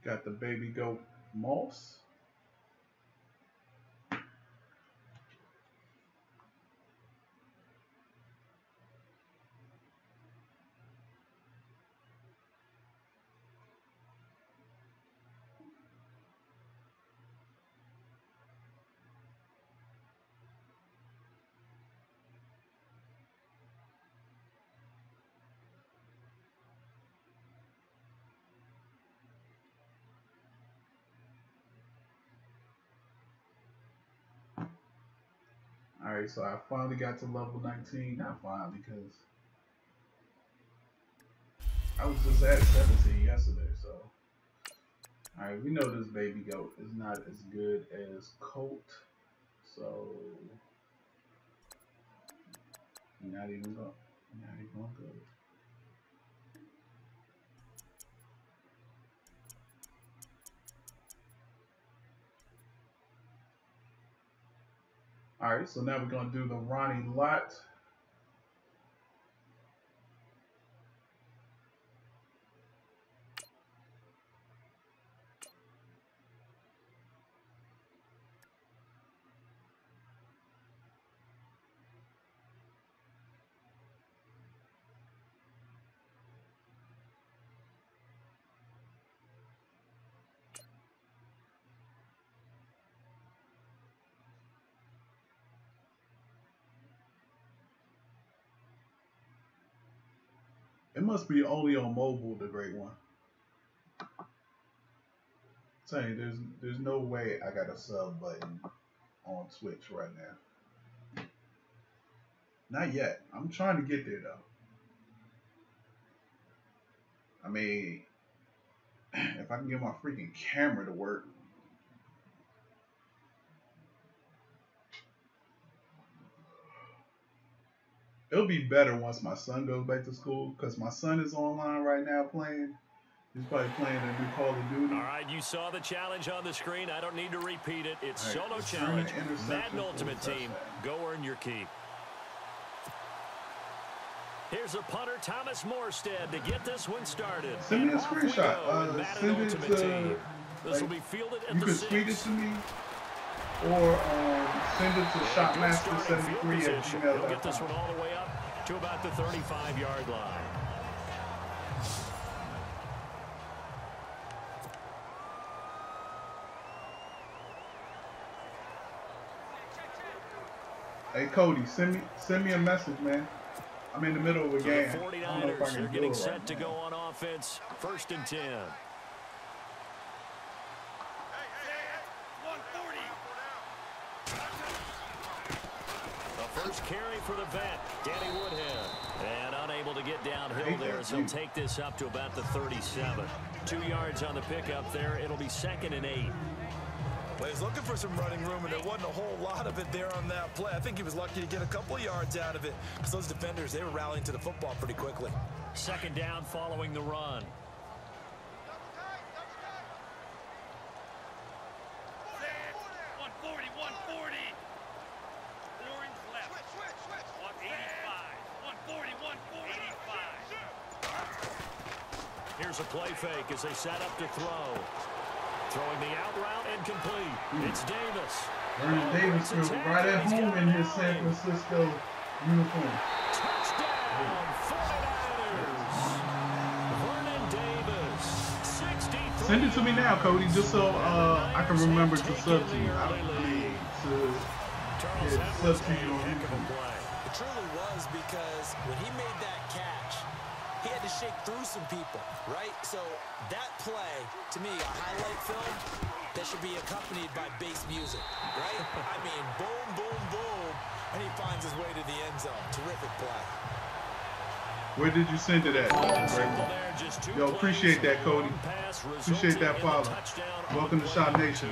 Got the baby goat moss. Alright, so I finally got to level 19. Not finally, because I was just at 17 yesterday, so. Alright, we know this baby goat is not as good as Colt, so not even gonna go. All right, so now we're going to do the Ronnie Lott. It must be only on mobile, the great one. I'm saying there's no way I got a sub button on Twitch right now. Not yet. I'm trying to get there though. I mean, if I can get my freaking camera to work. It'll be better once my son goes back to school, because my son is online right now playing. He's probably playing a new Call of Duty. All right, you saw the challenge on the screen. I don't need to repeat it. It's right, solo challenge. Madden Ultimate Team. Go earn your keep. Here's a punter, Thomas Morstead, to get this one started. Send me a screenshot. Send it to, this will be fielded at you can tweet it to me, or send it to shopmaster73@gmail.com. He'll get this one all the way up to about the 35-yard line. Hey Cody, send me a message, man. I'm in the middle of a game. The 49ers, they're getting set to go on offense. 1st and 10. The first carry for the vet, Danny Woodhead. And unable to get downhill there as he'll take this up to about the 37. 2 yards on the pickup there. It'll be 2nd and 8. Well, he's looking for some running room, and there wasn't a whole lot of it there on that play. I think he was lucky to get a couple of yards out of it, because those defenders, they were rallying to the football pretty quickly. 2nd down following the run. Here's a play fake as they set up to throw. Throwing the out route and complete. It's Davis. Vernon Davis was right at home in his San Francisco uniform. Touchdown, 49ers. Vernon Davis, 63 Send it to me now, Cody, just so I can remember to sub to you. Sub to you on YouTube. It truly was, because when he made that catch, he had to shake through some people, right? So that play, to me, a highlight film that should be accompanied by bass music, right? I mean, boom, boom, boom, and he finds his way to the end zone. Terrific play. Where did you send it at? Yo, appreciate that, Cody. Appreciate that follow. Welcome to Shot Nation.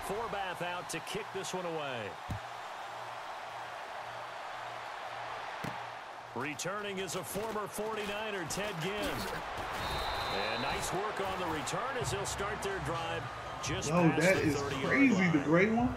Forbath out to kick this one away. Returning is a former 49er, Ted Ginn. And nice work on the return as they'll start their drive just past that the is 30-yard crazy, line. the gray one.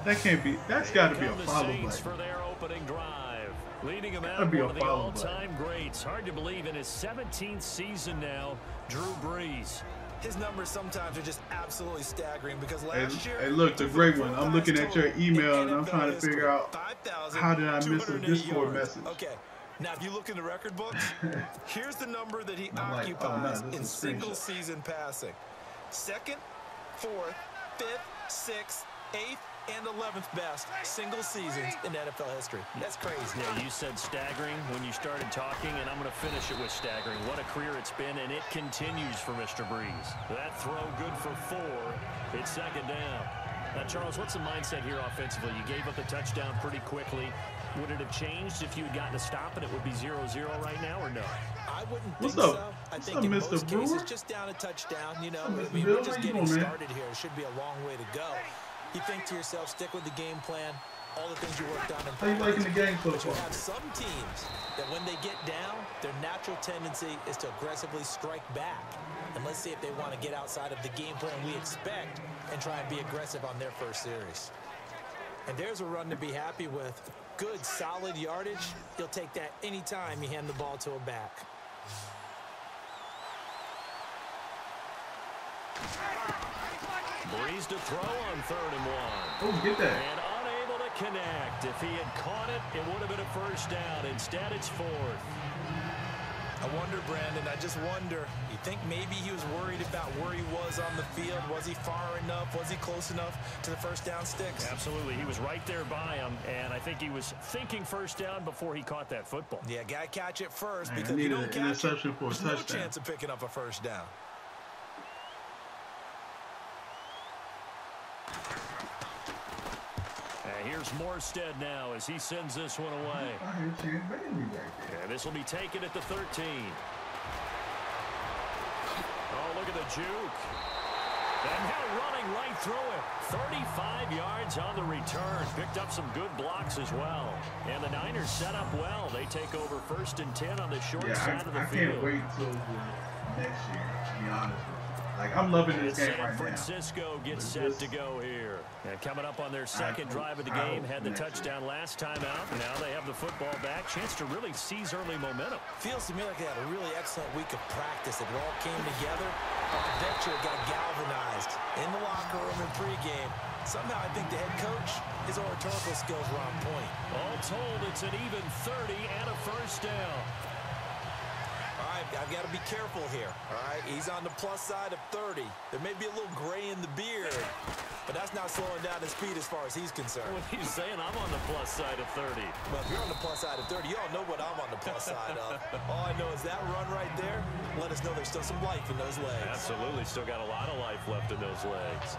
That can't be. That's got to be a follow play. For their opening drive. Leading him out, That'd be one a of the follow all-time greats. Hard to believe in his 17th season now, Drew Brees. His numbers sometimes are just absolutely staggering, because last year... Hey, look, the great one. I'm looking at your email and I'm trying to figure out how did I miss a Discord message. Okay, now if you look in the record books, here's the number that he occupies in single-season passing. 2nd, 4th, 5th, 6th, 8th, and 11th best single seasons in NFL history. That's crazy. Yeah, you said staggering when you started talking, and I'm going to finish it with staggering. What a career it's been, and it continues for Mr. Brees. That throw good for 4. It's second down. Now, Charles, what's the mindset here offensively? You gave up the touchdown pretty quickly. Would it have changed if you had gotten a stop and it would be 0-0 right now, or no? I wouldn't think so. I think in most cases, just down a touchdown, you know. I mean, we're just getting started here. It should be a long way to go. You think to yourself, stick with the game plan, all the things you worked on in practice. How you liking the game so But you far? have some teams that when they get down, their natural tendency is to aggressively strike back. And let's see if they want to get outside of the game plan we expect and try and be aggressive on their first series. And there's a run to be happy with. Good, solid yardage. You'll take that anytime you hand the ball to a back. Brees to throw on 3rd and 1. Oh, get that. And unable to connect. If he had caught it, it would have been a first down. Instead, it's 4th. I wonder, Brandon, I just wonder, you think maybe he was worried about where he was on the field? Was he far enough? Was he close enough to the first down sticks? Absolutely. He was right there by him, and I think he was thinking first down before he caught that football. Yeah, got to catch it first, Man, because if you don't catch it, for a there's touchdown. no chance of picking up a first down. Here's Morstead now as he sends this one away. And this will be taken at the 13. Oh, look at the juke. And now running right through it. 35 yards on the return. Picked up some good blocks as well. And the Niners set up well. They take over 1st and 10 on the short side of the field. I can't wait until next year, to be honest with you. Like, I'm loving this game right now. San Francisco gets set to go here. And coming up on their second drive of the game, had the touchdown last time out. Now they have the football back. Chance to really seize early momentum. Feels to me like they had a really excellent week of practice. It all came together. I bet you it got galvanized in the locker room and pregame. Somehow I think the head coach, his oratorical skills were on point. All told, it's an even 30 and a first down. All right, I've got to be careful here. All right, he's on the plus side of 30. There may be a little gray in the beard, but that's not slowing down his speed as far as he's concerned. What are you saying? I'm on the plus side of 30. Well, if you're on the plus side of 30, you all know what I'm on the plus side of. All I know is that run right there, let us know there's still some life in those legs. Absolutely, still got a lot of life left in those legs.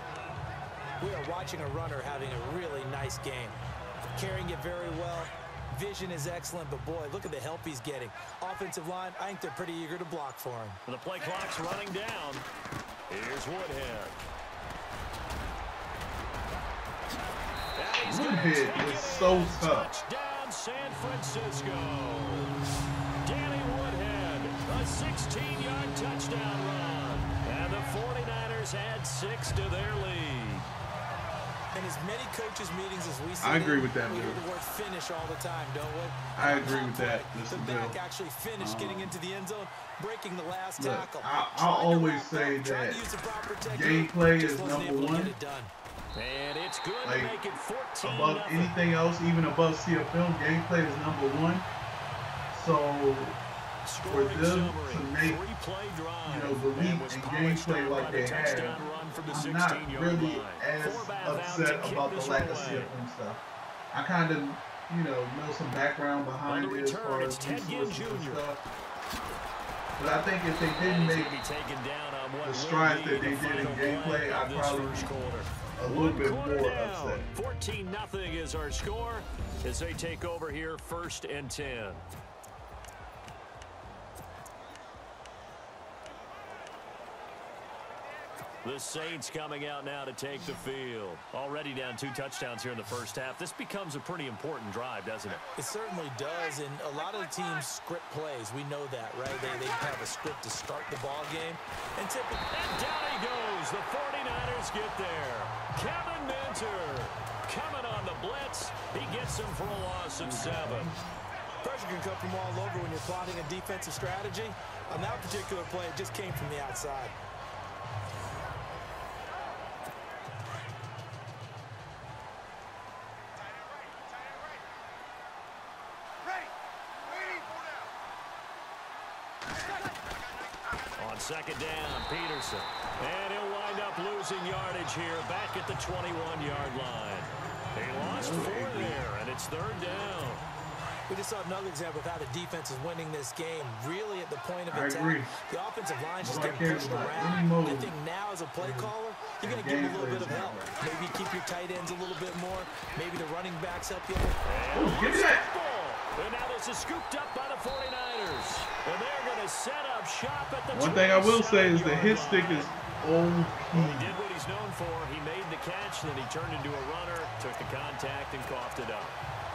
We are watching a runner having a really nice game. Carrying it very well. Vision is excellent, but boy, look at the help he's getting. Offensive line, I think they're pretty eager to block for him. The play clock's running down. Here's Woodhead. Woodhead is so tough. Touchdown, San Francisco. Danny Woodhead, a 16-yard touchdown run. And the 49ers add 6 to their lead. In as many coaches' meetings as we see, I agree with that, we hear Bill. the word finish all the time, don't we? I agree with that, The Mr. back Bill. actually finished getting into the end zone, breaking the last Look, tackle. I'll always say that gameplay is number one. And it's good Like, to make it 14 above anything else, even above CFL, gameplay is number one. So for them to make, you know, the leap in gameplay like they have, I'm not really as upset about the lack of CFM stuff. I kind of, you know some background behind it as far as resources and stuff. But I think if they didn't make the strides that they did in gameplay, I'd probably be a little bit more upset. 14-0 is our score as they take over here, 1st and 10. The Saints coming out now to take the field. Already down 2 touchdowns here in the first half. This becomes a pretty important drive, doesn't it? It certainly does, and a lot of the teams script plays. We know that, right? They have a script to start the ball game. And typically, and down he goes. The 49ers get there. Kevin Minter coming on the blitz. He gets him for a loss of 7. Pressure can come from all over when you're plotting a defensive strategy. On that particular play, it just came from the outside. On 2nd down, Peterson. And he'll wind up losing yardage here back at the 21-yard line. He lost 4 there, and it's 3rd down. We just saw another example of how the defense is winning this game. Really at the point of attack. Agree. The offensive line just getting pushed around. I think now as a play caller, you're going to give them a little bit of help. Maybe keep your tight ends a little bit more. Maybe the running backs help you. Give me that. And now this is scooped up by the 49ers. And they're going to set up shop at the One thing I will say is the hit stick is OP. He did what he's known for. He made the catch, then he turned into a runner, took the contact, and coughed it up.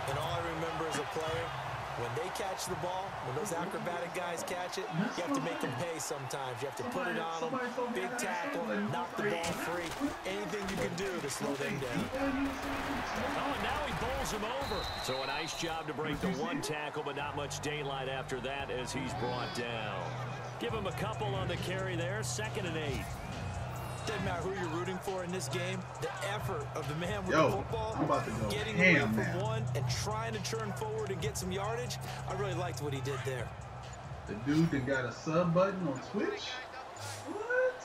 And all I remember as a player, when they catch the ball, when those acrobatic guys catch it, you have to make them pay sometimes. You have to put it on them, big tackle, knock the ball free. Anything you can do to slow them down. Oh, and now he bowls him over. So a nice job to break the 1 tackle, but not much daylight after that as he's brought down. Give him a couple on the carry there, 2nd and 8. Doesn't matter who you're rooting for in this game. The effort of the man with the football, I'm about to go getting ham, away from one and trying to turn forward and get some yardage. I really liked what he did there. The dude that got a sub button on Twitch? What?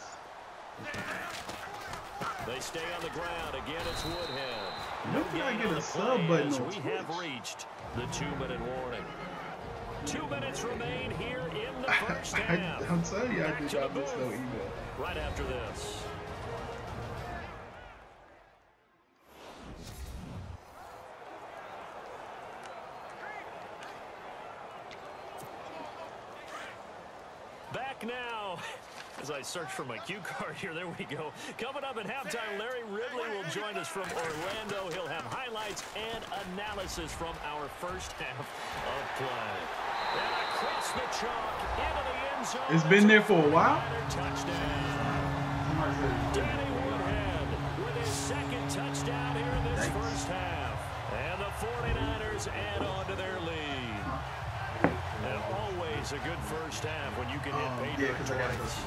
They stay on the ground. Again, it's Woodhead. When can I get a sub button on Twitch? We have reached the 2-minute warning. 2 minutes remain here in the first half. I'm telling you, I did not miss no email. Right after this. Back now. As I search for my cue card here, there we go. Coming up at halftime, Larry Ridley will join us from Orlando. He'll have highlights and analysis from our first half of play. And across the chalk into the end zone. It's been there for a while. Touchdown. Danny Woodhead with his 2nd touchdown here in this first half. And the 49ers add on to their lead. And always a good first half when you can hit pay dirt twice.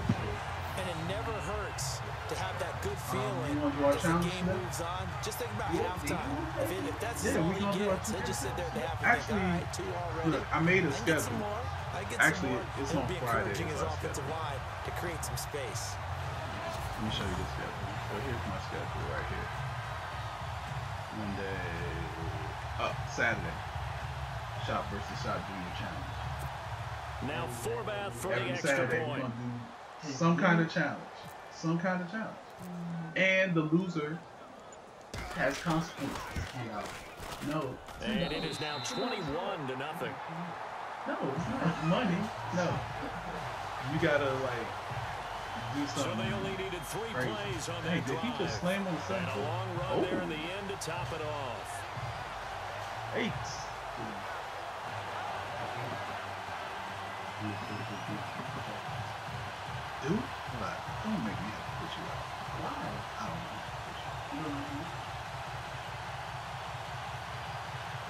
And it never hurts to have that good feeling as the game moves on. Just think about halftime. If that's all he gets, he'll just sit there at half and think, all right, 2 already. Look, I made a schedule. Actually, it's on Friday. Encouraging his offensive line to create some space. Let me show you this schedule. So here's my schedule right here. Monday, Saturday. Shop versus Shop Junior Challenge. Now Forbath for Every the extra Saturday, point. we're going to do some kind of challenge. Some kind of challenge. And the loser has consequences. No. And it is now 21-0. No, it's not money. No. You gotta, like, do something. So they only needed 3 crazy. plays on Hey, that did he drive. just slam on the And center? a long run there in the end to top it off. 8. Dude, what? Don't make me have to put you out. Why? I don't know.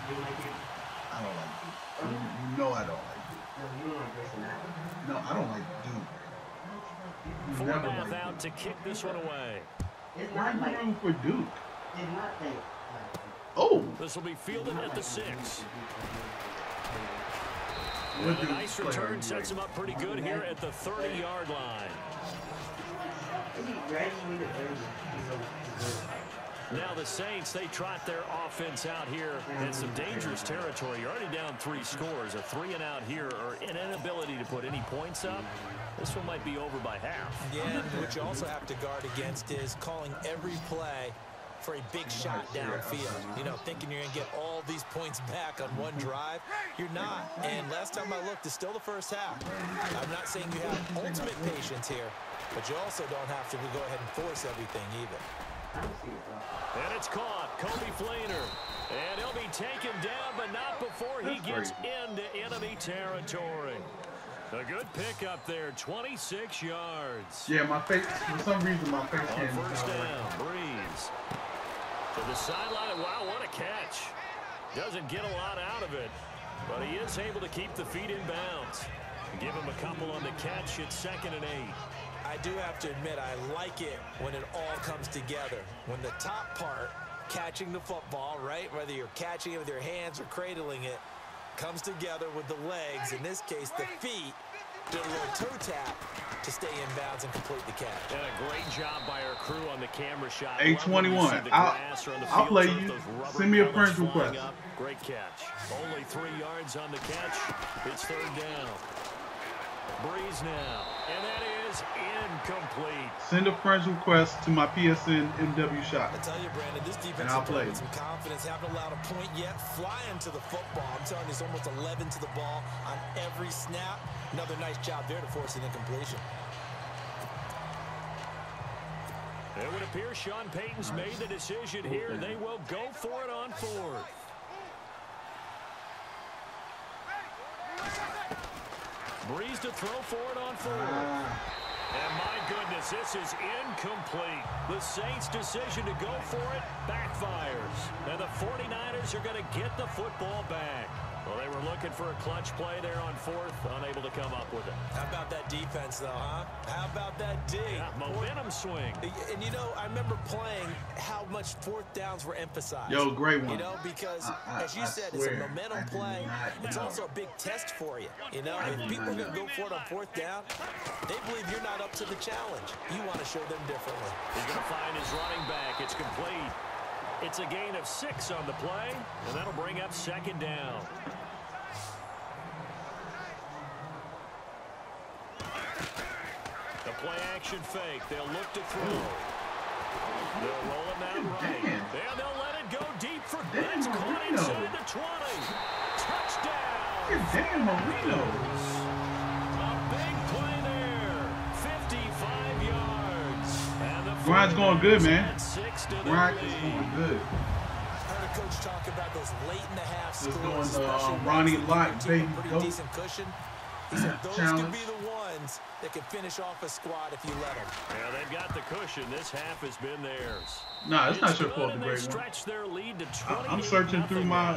I don't like Duke. You know I don't like Duke. No, I don't like Duke. Forbath out to kick this one away. Why are you rooting for Duke? Oh! This will be fielded at the 6. And a nice return sets him up pretty good here at the 30-yard line. Now the Saints, they trot their offense out here in some dangerous territory. You're already down 3 scores. A 3-and-out here, or an inability to put any points up. This one might be over by half. Yeah, and what you also have to guard against is calling every play for a big shot downfield. You know, thinking you're going to get all these points back on one drive. You're not. And last time I looked, it's still the first half. I'm not saying you have ultimate patience here, but you also don't have to go ahead and force everything either. And it's caught. Kobe Flainer. And he'll be taken down, but not before he gets into enemy territory. A good pickup there, 26 yards. Yeah, my face, for some reason, my face on first down, Breeze. To the sideline. Wow, what a catch. Doesn't get a lot out of it, but he is able to keep the feet in bounds. Give him a couple on the catch. It's 2nd and 8. I do have to admit, I like it when it all comes together. When the top part, catching the football, right, whether you're catching it with your hands or cradling it, comes together with the legs, in this case the feet, did a little toe tap to stay in bounds and complete the catch. And a great job by our crew on the camera shot. 821. I'll play you. Send me a friend request. Great catch. Only 3 yards on the catch. It's 3rd down. Breeze now. And that is incomplete. Send a friend request to my PSN MW shot. I tell you, Brandon, this defense is playing with some confidence. Haven't allowed a point yet. Flying to the football. I'm telling you, it's almost 11 to the ball on every snap. Another nice job there to force an incompletion. It would appear Sean Payton's made the decision here. They will go for it on 4th. Breeze to throw for it on 4th. And my goodness, this is incomplete. The Saints' decision to go for it backfires. And the 49ers are going to get the football back. Well, they were looking for a clutch play there on 4th, unable to come up with it. How about that defense, though, huh? How about that D? Yeah, momentum swing. And, you know, I remember playing how much 4th downs were emphasized. Yo, great one. You know, because, as you said, it's a momentum play. It's also a big test for you. You know, if people are going to go for it on 4th down, they believe you're not up to the challenge. You want to show them differently. He's going to find his running back. It's complete. It's a gain of 6 on the play, and that'll bring up 2nd down. The play action fake. They'll look to throw. They'll roll it out right. And they'll let it go deep for that's caught inside the 20. Touchdown. Damn, Marino. A big play there. 55 yards. And the Grind's going good, man. Grind is going good. I heard a coach talk about those late in the half scores. Just doing Ronnie Lott, baby. Pretty decent cushion. He said those could be the ones that can finish off a squad if you let them. Yeah, they've got the cushion. This half has been theirs. Nah, it's not your fault, the great one. Stretch their lead to 28. I'm searching through my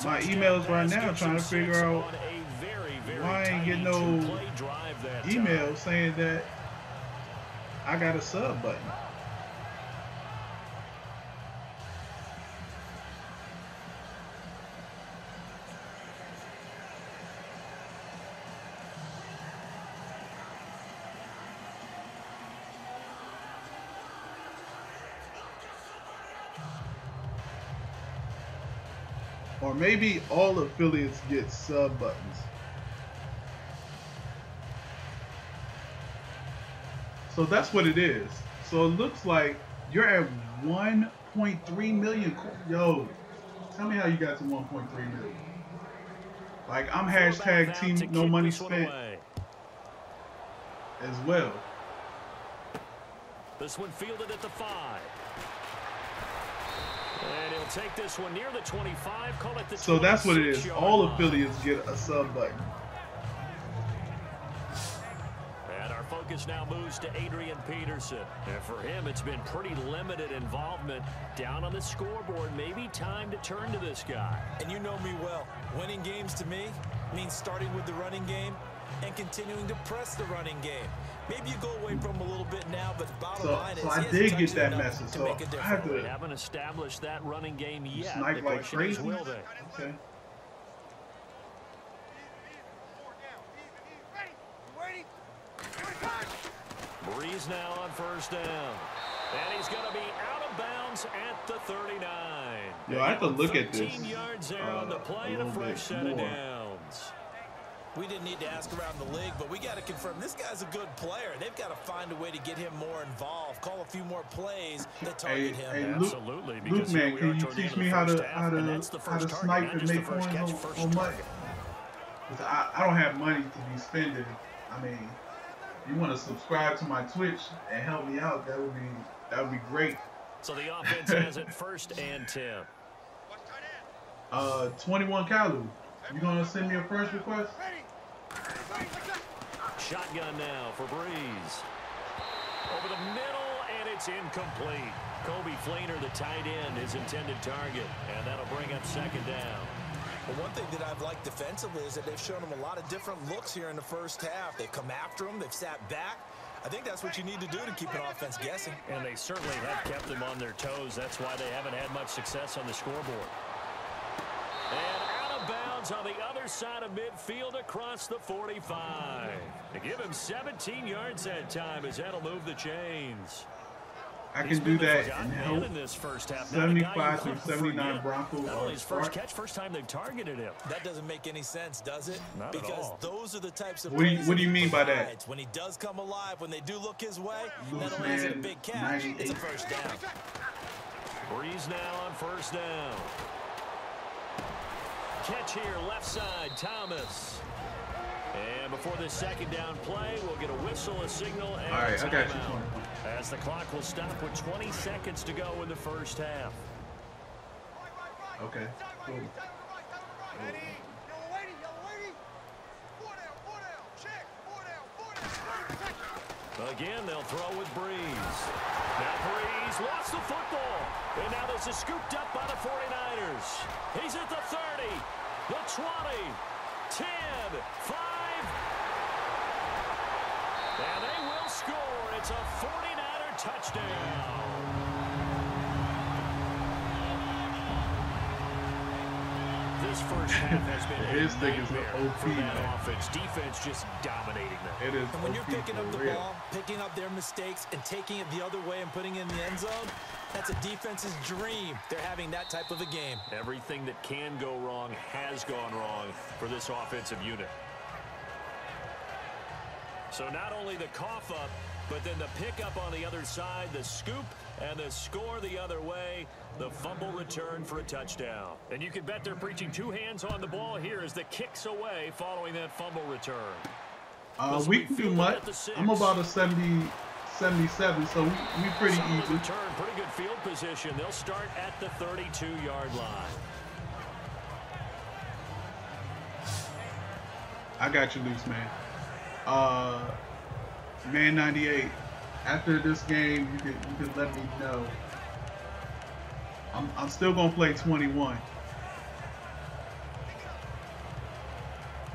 emails right now, trying to figure out why I ain't getting no email saying that I got a sub button. Or maybe all affiliates get sub buttons. So that's what it is. So it looks like you're at 1.3 million. Yo, tell me how you got to 1.3 million. Like, I'm hashtag team no money spent as well. This one fielded at the 5. And he'll take this one near the 25. Call it the so that's what it is. All affiliates get a sub button. And our focus focus now moves to Adrian Peterson. And for him, it's been pretty limited involvement down on the scoreboard. Maybe time to turn to this guy. And you know me well. Winning games to me means starting with the running game and continuing to press the running game. Maybe you go away from him a little bit now, but the bottom line is so I did get that message. So I have to. They haven't established that running game yet. Snipe like crazy. Will they? Okay. Breeze now on first down. And he's going to be out of bounds at the 39. Yo, I have to look at this 13 yards there on the play and a fresh set of downs. We didn't need to ask around the league, but we got to confirm this guy's a good player. They've got to find a way to get him more involved, call a few more plays that target him. Hey, Absolutely. Luke, man, can you teach me how to snipe and make coins on MUT? Because I don't have money to be spending. I mean, you want to subscribe to my Twitch and help me out, that would be great. So the offense has it 1st and 10. 21 Kalu. You gonna send me a first request? Shotgun now for Breeze. Over the middle, and it's incomplete. Kobe Fleener, the tight end, his intended target, and that'll bring up 2nd down. Well, one thing that I've liked defensively is that they've shown him a lot of different looks here in the first half. They've come after him. They've sat back. I think that's what you need to do to keep an offense guessing. And they certainly have kept them on their toes. That's why they haven't had much success on the scoreboard. And out of bounds on the other side of midfield across the 45. They give him 17 yards that time as that'll move the chains. I can do that and help. In this first half. 75 through 79 Broncos. Not only his first catch, first time they've targeted him. That doesn't make any sense, does it? Not because at all. Those are the types of what do you mean by that? When he does come alive, when they do look his way, Loose not only is it a man, big catch, 98. it's a first down. Breeze now on first down. Catch here, left side, Thomas. And before this 2nd down play, we'll get a whistle, a signal, and all right, a I got you. timeout. As the clock will stop with 20 seconds to go in the first half. Okay, cool. Again, they'll throw with Breeze. Now Breeze lost the football. And now this is scooped up by the 49ers. He's at the 30, the 20, 10, 5. And they will score. It's a 49er touchdown. This first half has been His thing is the OP, for that man. offense. Defense just dominating them. It is. And when you're OP picking up for the real. ball, picking up their mistakes, and taking it the other way and putting it in the end zone, that's a defense's dream. They're having that type of a game. Everything that can go wrong has gone wrong for this offensive unit. So not only the cough up, but then the pickup on the other side, the scoop, and the score the other way, the fumble return for a touchdown. And you can bet they're preaching 2 hands on the ball here as the kicks away following that fumble return. We can do MUT. I'm about a 70, 77, so we pretty even. Return, pretty good field position. They'll start at the 32-yard line. I got you, Luce, man. Man 98. After this game, you could let me know. I'm still gonna play 21.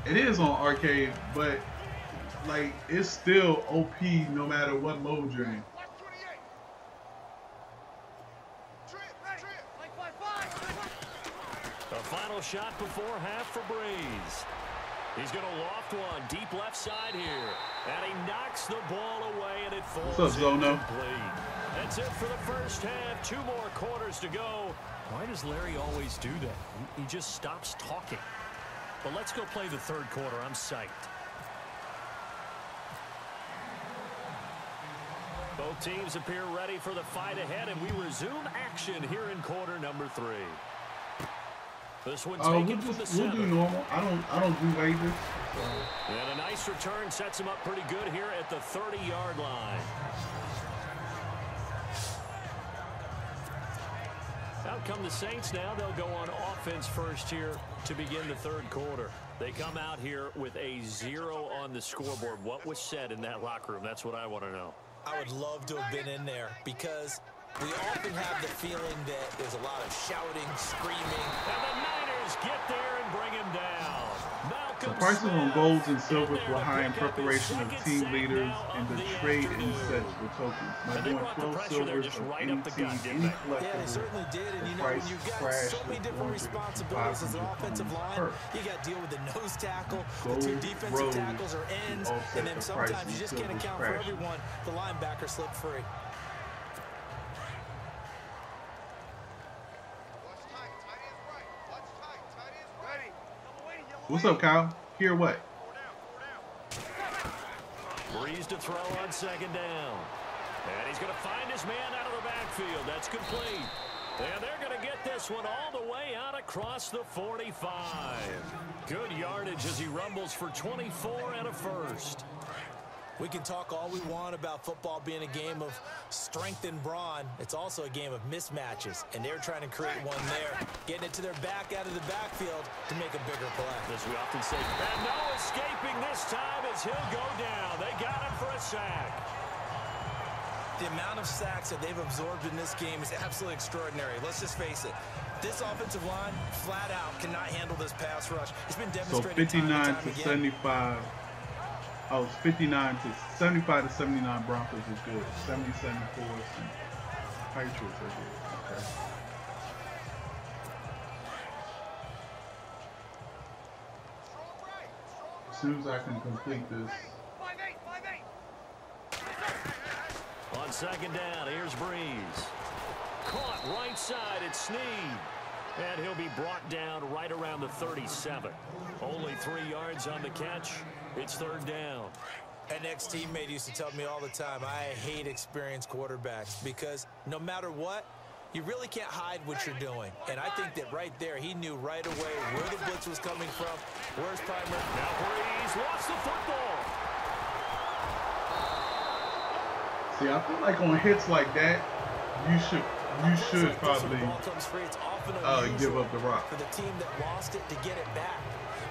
It is on arcade, but like it's still OP no matter what mode you're in. A final shot before half for Breeze. He's going to loft one deep left side here. And he knocks the ball away, and it falls What's up, Zono? incomplete. That's it for the first half. 2 more quarters to go. Why does Larry always do that? He just stops talking. But let's go play the 3rd quarter. I'm psyched. Both teams appear ready for the fight ahead, and we resume action here in quarter number 3. This one taken from the center. We'll do normal. I don't do waivers. And a nice return sets him up pretty good here at the 30-yard line. Now come the Saints now. They'll go on offense first here to begin the third quarter. They come out here with a 0 on the scoreboard. What was said in that locker room? That's what I want to know. I would love to have been in there because we often have the feeling that there's a lot of shouting, screaming. And the Niners get there and bring him down. The prices on golds and silvers were high in preparation of team leaders and the trade-in sets for tokens. By doing 12 silvers of any team, any collectible, yeah, they certainly did. And you know, when you've got so many different responsibilities as an offensive line, you got to deal with the nose tackle, the 2 defensive tackles or ends, and then sometimes you just can't account for everyone. The linebacker slipped free. What's up, Kyle? Here what? Breeze to throw on second down. And he's going to find his man out of the backfield. That's complete. And they're going to get this one all the way out across the 45. Good yardage as he rumbles for 24 and a first. We can talk all we want about football being a game of strength and brawn. It's also a game of mismatches, and they're trying to create one there, getting it to their back out of the backfield to make a bigger play. As we often say, and no escaping this time as he'll go down. They got him for a sack. The amount of sacks that they've absorbed in this game is absolutely extraordinary. Let's just face it. This offensive line, flat out, cannot handle this pass rush. It's been demonstrated. So 59 to 75. Oh, it's 59 to 75 to 79 Broncos is good. 70, 74 Patriots are good. Okay. As soon as I can complete this. On second down, here's Breeze. Caught right side, it's Snead. And he'll be brought down right around the 37. Only 3 yards on the catch. It's third down. An ex-teammate used to tell me all the time, I hate experienced quarterbacks because no matter what, you really can't hide what you're doing. And I think that right there, he knew right away where the blitz was coming from, where's primary. Now Breeze lost the football. See, I feel like on hits like that, you should probably give up the rock. For the team that lost it to get it back.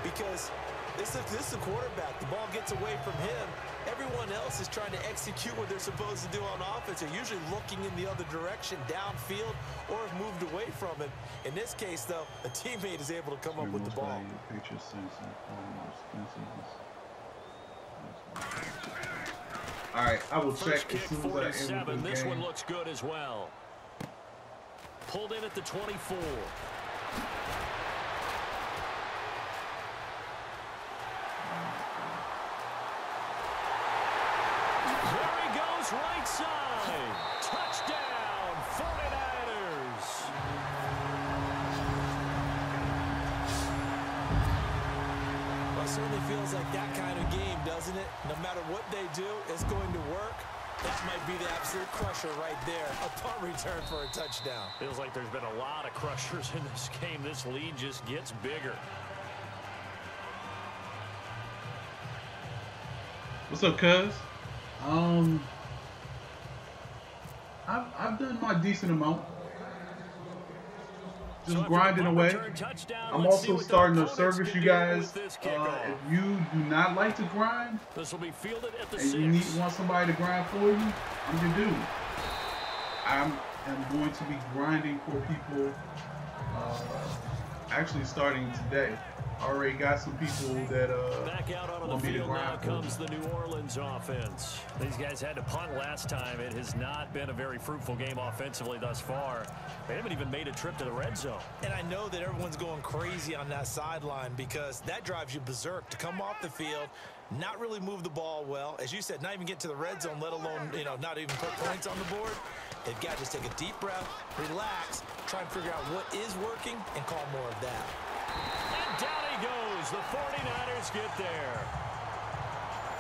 Because this is a quarterback. The ball gets away from him. Everyone else is trying to execute what they're supposed to do on offense. They're usually looking in the other direction, downfield, or have moved away from him. In this case, though, a teammate is able to come up with the ball. All right, I will check as soon as I end this this game. One looks good as well. Pulled in at the 24. Right side. Touchdown, 49ers. Well, it certainly feels like that kind of game, doesn't it? No matter what they do, it's going to work. That might be the absolute crusher right there. A punt return for a touchdown. Feels like there's been a lot of crushers in this game. This lead just gets bigger. What's up, cuz? I've done my decent amount. Just grinding away. I'm also starting to service you guys. If you do not like to grind, this will be fielded at the and you want somebody to grind for you, I'm your dude. I am going to be grinding for people actually starting today. Already got some people that back out onto the field now comes the New Orleans offense. These guys had to punt last time. It has not been a very fruitful game offensively thus far. They haven't even made a trip to the red zone. And I know that everyone's going crazy on that sideline because that drives you berserk to come off the field, not really move the ball well. As you said, not even get to the red zone, let alone, not even put points on the board. They've got to just take a deep breath, relax, try and figure out what is working, and call more of that. And down he goes. The 49ers get there.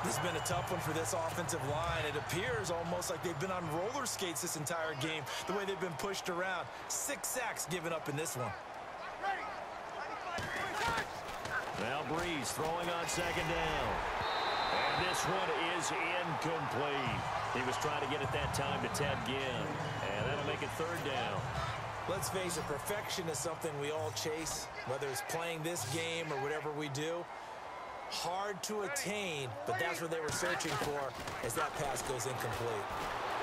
This has been a tough one for this offensive line. It appears almost like they've been on roller skates this entire game, the way they've been pushed around. 6 sacks given up in this one. Now Breeze throwing on second down. And this one is incomplete. He was trying to get it that time to Ted Ginn. And that'll make it third down. Let's face it, perfection is something we all chase, whether it's playing this game or whatever we do. Hard to attain, but that's what they were searching for as that pass goes incomplete.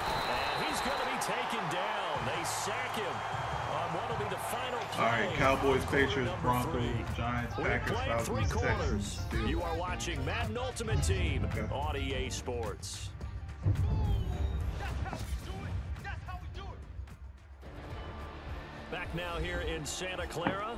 And he's going to be taken down. They sack him on what will be the final play. All right, Cowboys, Patriots, Broncos, Giants, Packers, Falcons, three quarters. Texans. You are watching Madden Ultimate Team on EA Sports. Back now here in Santa Clara.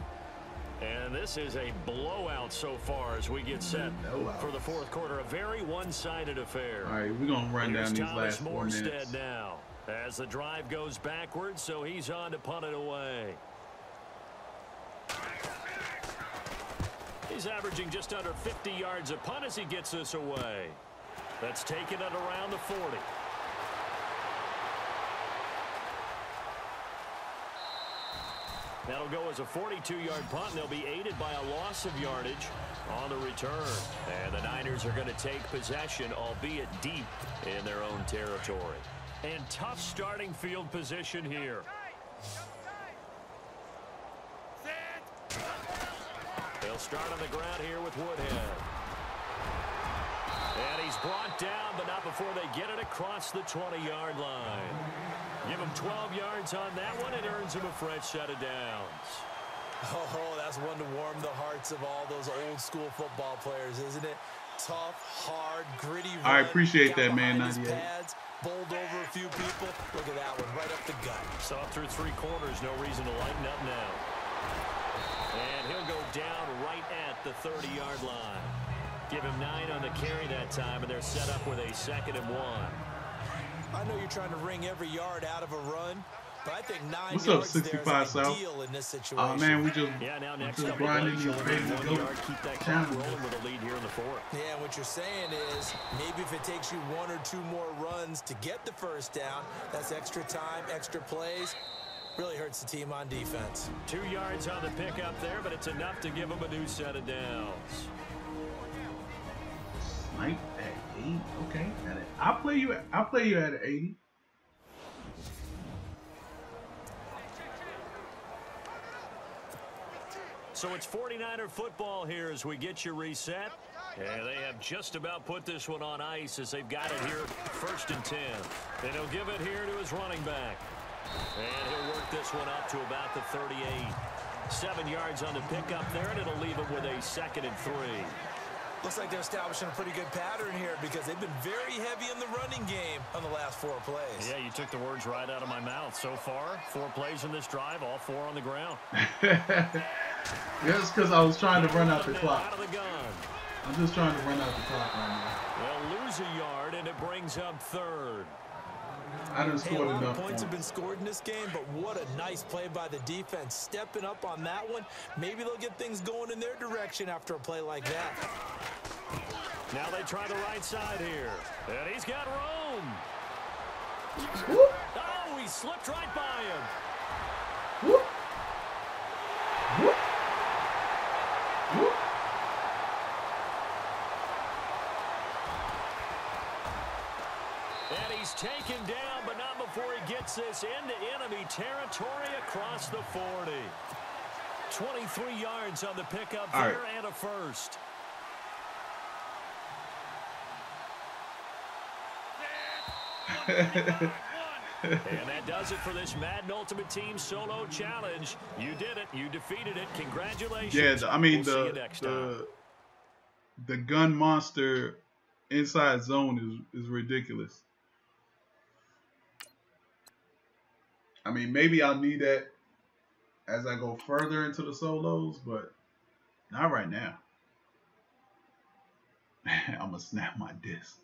And this is a blowout so far as we get set for the fourth quarter. A very one-sided affair. All right, we're going to run down these last 4 minutes. Morstead now as the drive goes backwards, so he's on to punt it away. He's averaging just under 50 yards a punt as he gets this away. That's taken at around the 40. That'll go as a 42-yard punt, and they'll be aided by a loss of yardage on the return. And the Niners are going to take possession, albeit deep in their own territory. And tough starting field position here. They'll start on the ground here with Woodhead. And he's brought down, but not before they get it across the 20-yard line. Give him 12 yards on that one. It earns him a fresh set of downs. Oh, that's one to warm the hearts of all those old-school football players, isn't it? Tough, hard, gritty run. I appreciate that, man, 98. Pads, bowled over a few people. Look at that one, right up the gut. Saw through three quarters. No reason to lighten up now. And he'll go down right at the 30-yard line. Give him 9 on the carry that time, and they're set up with a 2nd and 1. I know you're trying to wring every yard out of a run, but I think 9 What's yards up, 65 there is South? ideal in this situation. Oh, man, we just grinding these babies to go. Keep that clock rolling with a lead here in the 4th. Yeah, what you're saying is maybe if it takes you 1 or 2 more runs to get the first down, that's extra time, extra plays. Really hurts the team on defense. 2 yards on the pickup there, but it's enough to give them a new set of downs. Snipe at 8. Okay, I'll play you at 80. So it's 49er football here as we get you reset. And they have just about put this one on ice as they've got it here 1st and 10. And he'll give it here to his running back. And he'll work this one up to about the 38. 7 yards on the pickup there, and it'll leave him with a 2nd and 3. Looks like they're establishing a pretty good pattern here because they've been very heavy in the running game on the last 4 plays. Yeah, you took the words right out of my mouth. So far, 4 plays in this drive, all 4 on the ground. Yes, because I was trying to run out the clock. Out of the gun. I'm just trying to run out the clock right now. They'll lose a yard, and it brings up 3rd. I done scored a lot enough of points have been scored in this game, but what a nice play by the defense. Stepping up on that one. Maybe they'll get things going in their direction after a play like that. Now they try the right side here. And he's got room. Whoop. Oh, he slipped right by him. Whoop. Whoop. Whoop. And he's taken down, but not before he gets this into enemy territory across the 40. 23 yards on the pickup there and a 1st. And that does it for this Madden Ultimate Team Solo Challenge. You did it. You defeated it. Congratulations. Yeah, I mean, we'll the gun monster inside zone is ridiculous. I mean, maybe I'll need that as I go further into the solos, but not right now. I'm going to snap my disc.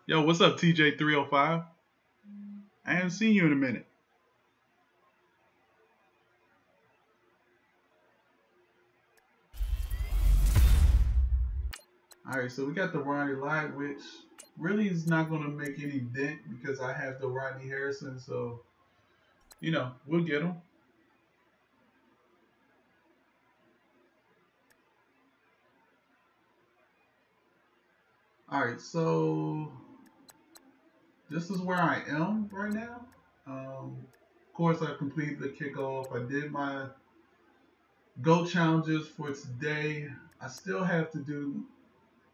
Yo, what's up, TJ305? I haven't seen you in a minute. All right, so we got the Ronnie Lott, which really is not going to make any dent because I have the Rodney Harrison, so, you know, we'll get him. All right, so this is where I am right now. course, I completed the kickoff. I did my GO challenges for today. I still have to do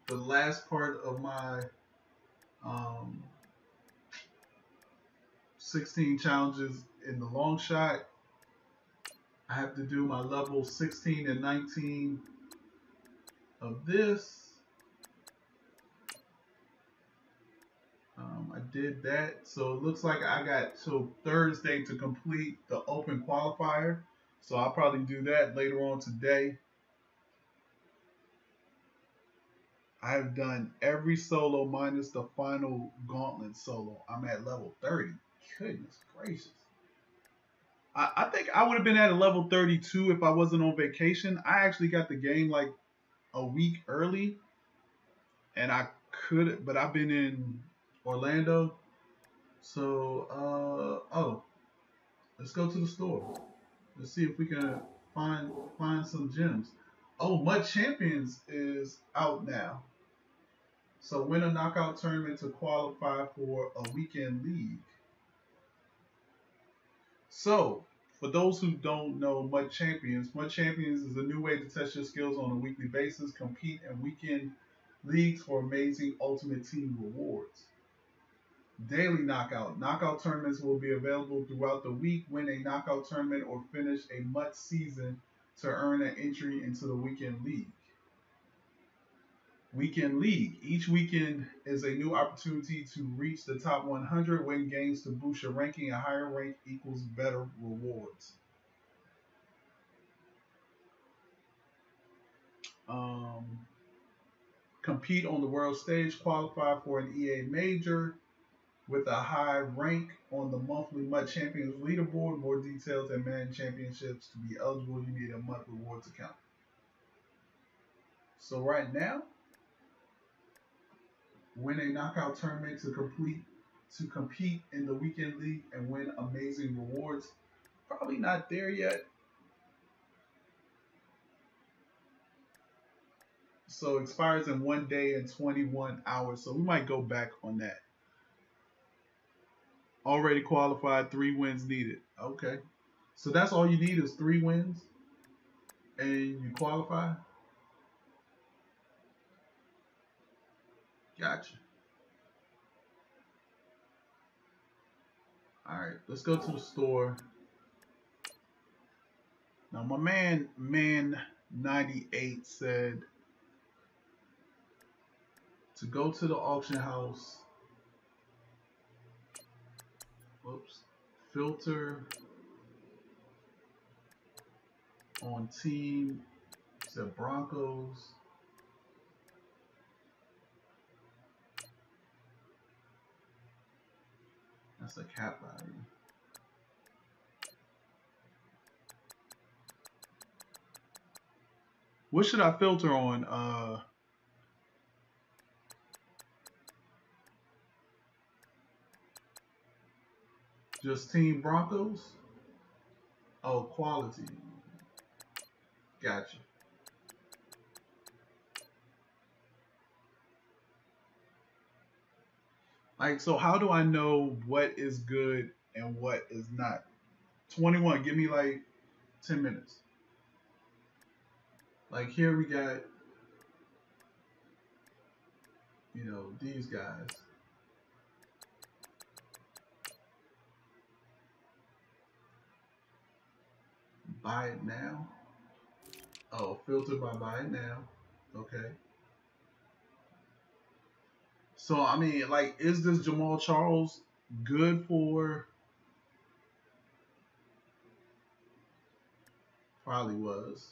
the last part of my 16 challenges in the long shot. I have to do my level 16 and 19 of this. I did that. So it looks like I got till Thursday to complete the open qualifier. So I'll probably do that later on today. I have done every solo minus the final gauntlet solo. I'm at level 30. Goodness gracious. I think I would have been at a level 32 if I wasn't on vacation. I actually got the game like a week early. And I could, but I've been in Orlando. So, let's go to the store. Let's see if we can find some gems. Oh, MUT Champions is out now. So win a knockout tournament to qualify for a weekend league. So, for those who don't know MUT Champions is a new way to test your skills on a weekly basis, compete in weekend leagues for amazing Ultimate Team rewards. Daily knockout. Knockout tournaments will be available throughout the week. Win a knockout tournament or finish a MUT season to earn an entry into the weekend league. Weekend league. Each weekend is a new opportunity to reach the top 100. Win games to boost your ranking. A higher rank equals better rewards. Compete on the world stage. Qualify for an EA major with a high rank on the monthly MUT Champions leaderboard. More details at Madden Championships. To be eligible, you need a MUT rewards account. So right now, win a knockout tournament to compete in the weekend league and win amazing rewards. Probably not there yet. So expires in 1 day and 21 hours. So we might go back on that. Already qualified, 3 wins needed. Okay. So that's all you need is 3 wins and you qualify? Gotcha. Alright, let's go to the store. Now my man 98 said to go to the auction house. Whoops. Filter on team. Said Broncos. That's a cap value. What should I filter on? Just Team Broncos? Oh, quality. Gotcha. Like, so how do I know what is good and what is not? 21, give me like 10 minutes. Like here we got, you know, these guys. Buy it now. Oh, filter by buy it now. Okay. So, I mean, like, is this Jamal Charles good for? Probably was.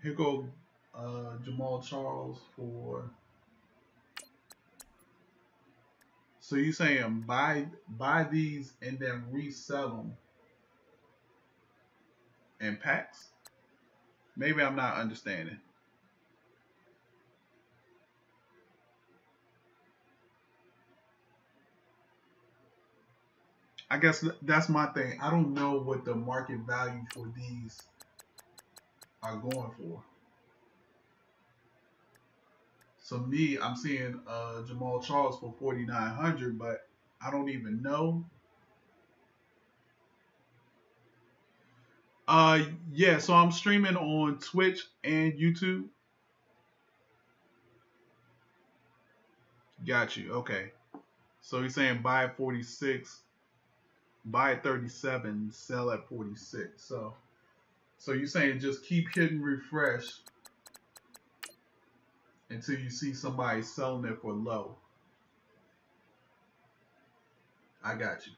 Here go Jamal Charles for. So you saying buy these and then resell them in packs? Maybe I'm not understanding. I guess that's my thing. I don't know what the market value for these are going for. So me, I'm seeing Jamal Charles for 4,900, but I don't even know. Uh, yeah. So I'm streaming on Twitch and YouTube. Got you. Okay. So he's saying buy at 46, buy at 37, sell at 46. So you're saying just keep hitting refresh until you see somebody selling it for low. I got you.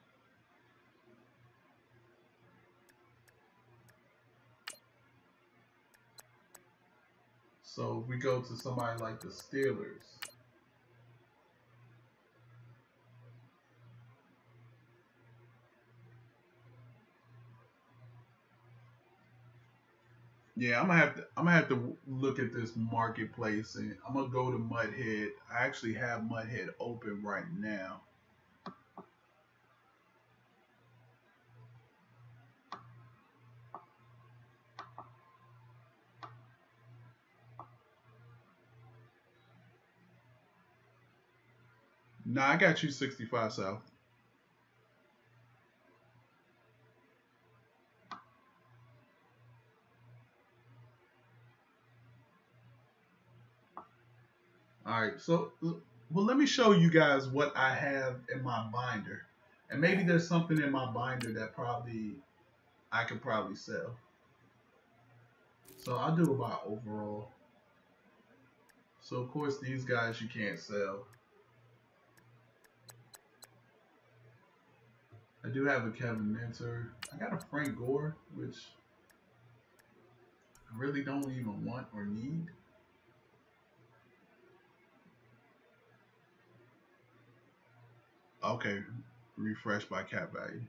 So if we go to somebody like the Steelers, yeah, I'm gonna have to look at this marketplace, and I'm gonna go to Mudhead. I actually have Mudhead open right now. Nah, I got you 65 South. All right, so well, let me show you guys what I have in my binder, and maybe there's something in my binder that probably I could probably sell. So I'll do about overall. So of course these guys you can't sell. I do have a Kevin Minter. I got a Frank Gore, which I really don't even want or need. Okay, refresh by cap value.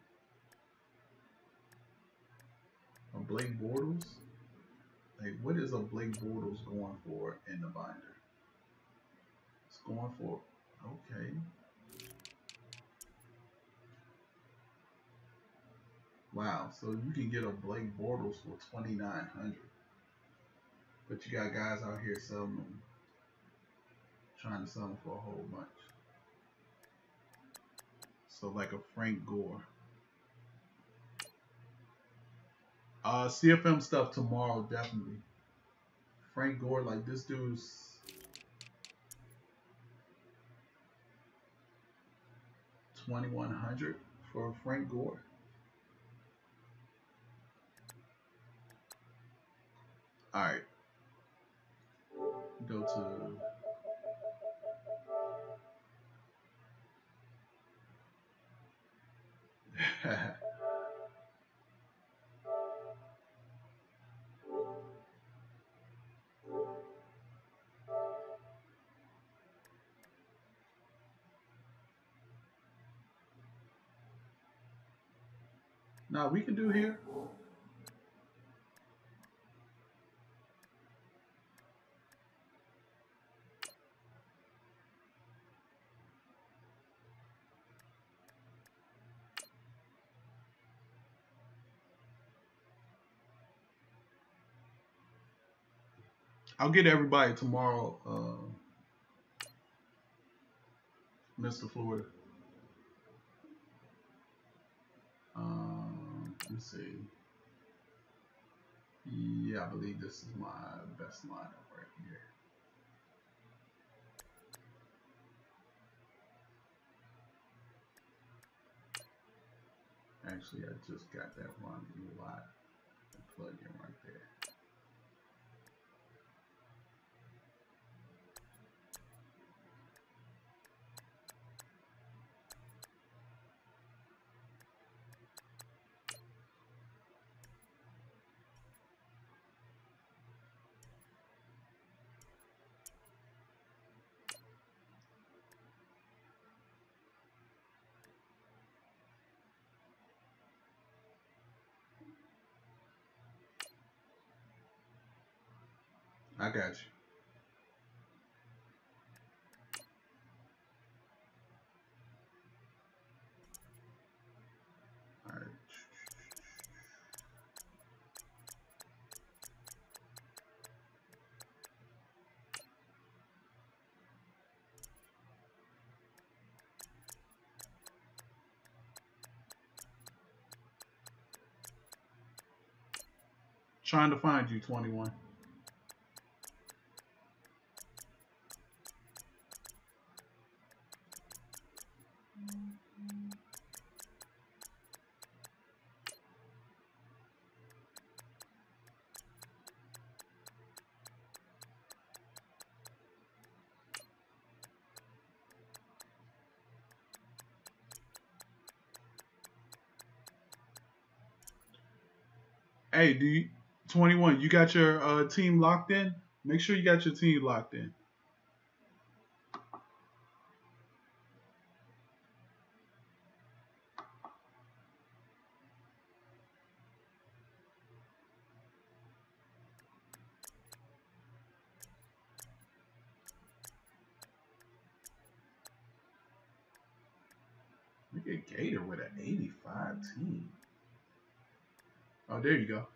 A Blake Bortles? Like, what is a Blake Bortles going for in the binder? It's going for, okay. Wow, so you can get a Blake Bortles for 2,900. But you got guys out here selling them, trying to sell them for a whole bunch. So like a Frank Gore. CFM stuff tomorrow, definitely. Frank Gore, like this dude's 2,100 for Frank Gore. All right. Go to now we can do here. I'll get everybody tomorrow, Mr. Florida. Let's see. Yeah, I believe this is my best lineup right here. Actually, I just got that run UI plugin right there. I got you. All right. Trying to find you, 21. Hey, 21, you got your team locked in? Make sure you got your team locked in. Look at Gator with an 85 team. Oh, there you go.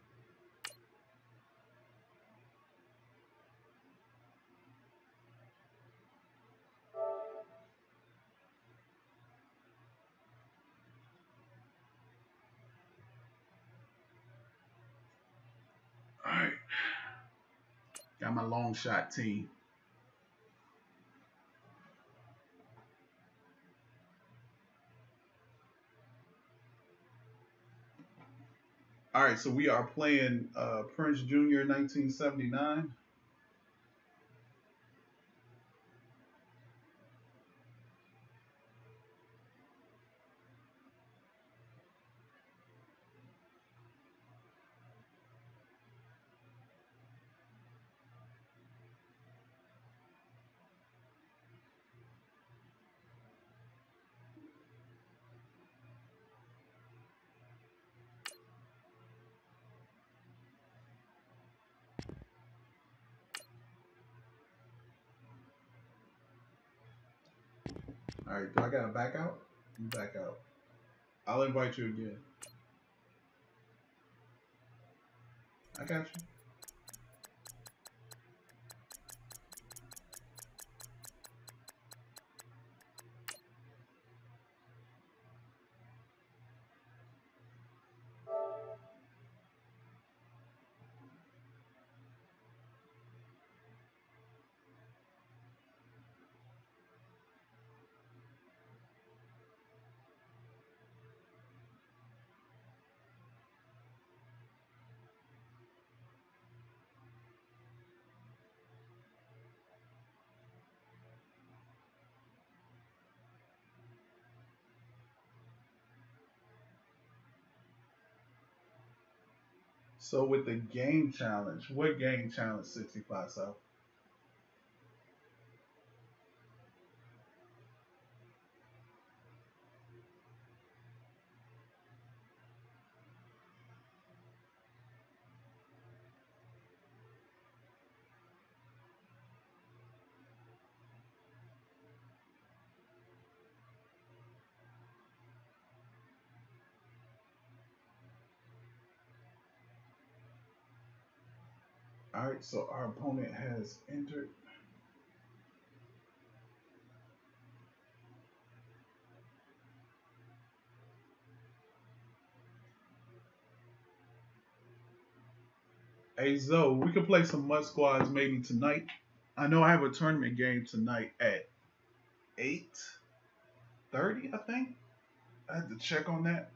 All right. Got my long shot team. All right, so we are playing Prince Jr. 1979. All right, do I got to back out? Back out. I'll invite you again. I got you. So with the game challenge, what game challenge 65 South? All right, so our opponent has entered. Hey Zoe, we could play some MUT squads maybe tonight. I know I have a tournament game tonight at 8:30, I think. I had to check on that.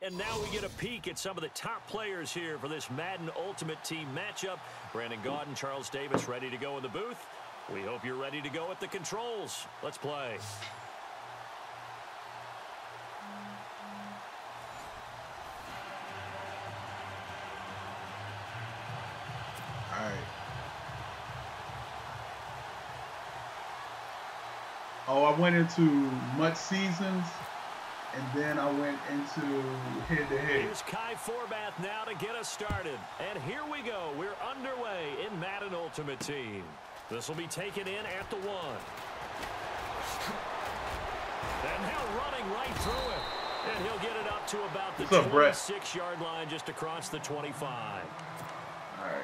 and now we get a peek at some of the top players here for this Madden Ultimate Team matchup. Brandon Gaudin, Charles Davis ready to go in the booth. We hope you're ready to go at the controls. Let's play. All right. Oh, I went into MUT seasons, and then I went into head-to-head. Here's Kai Forbath now to get us started. And here we go. We're underway in Madden Ultimate Team. This will be taken in at the 1. And now running right through it. And he'll get it up to about the 26-yard line, just across the 25. All right.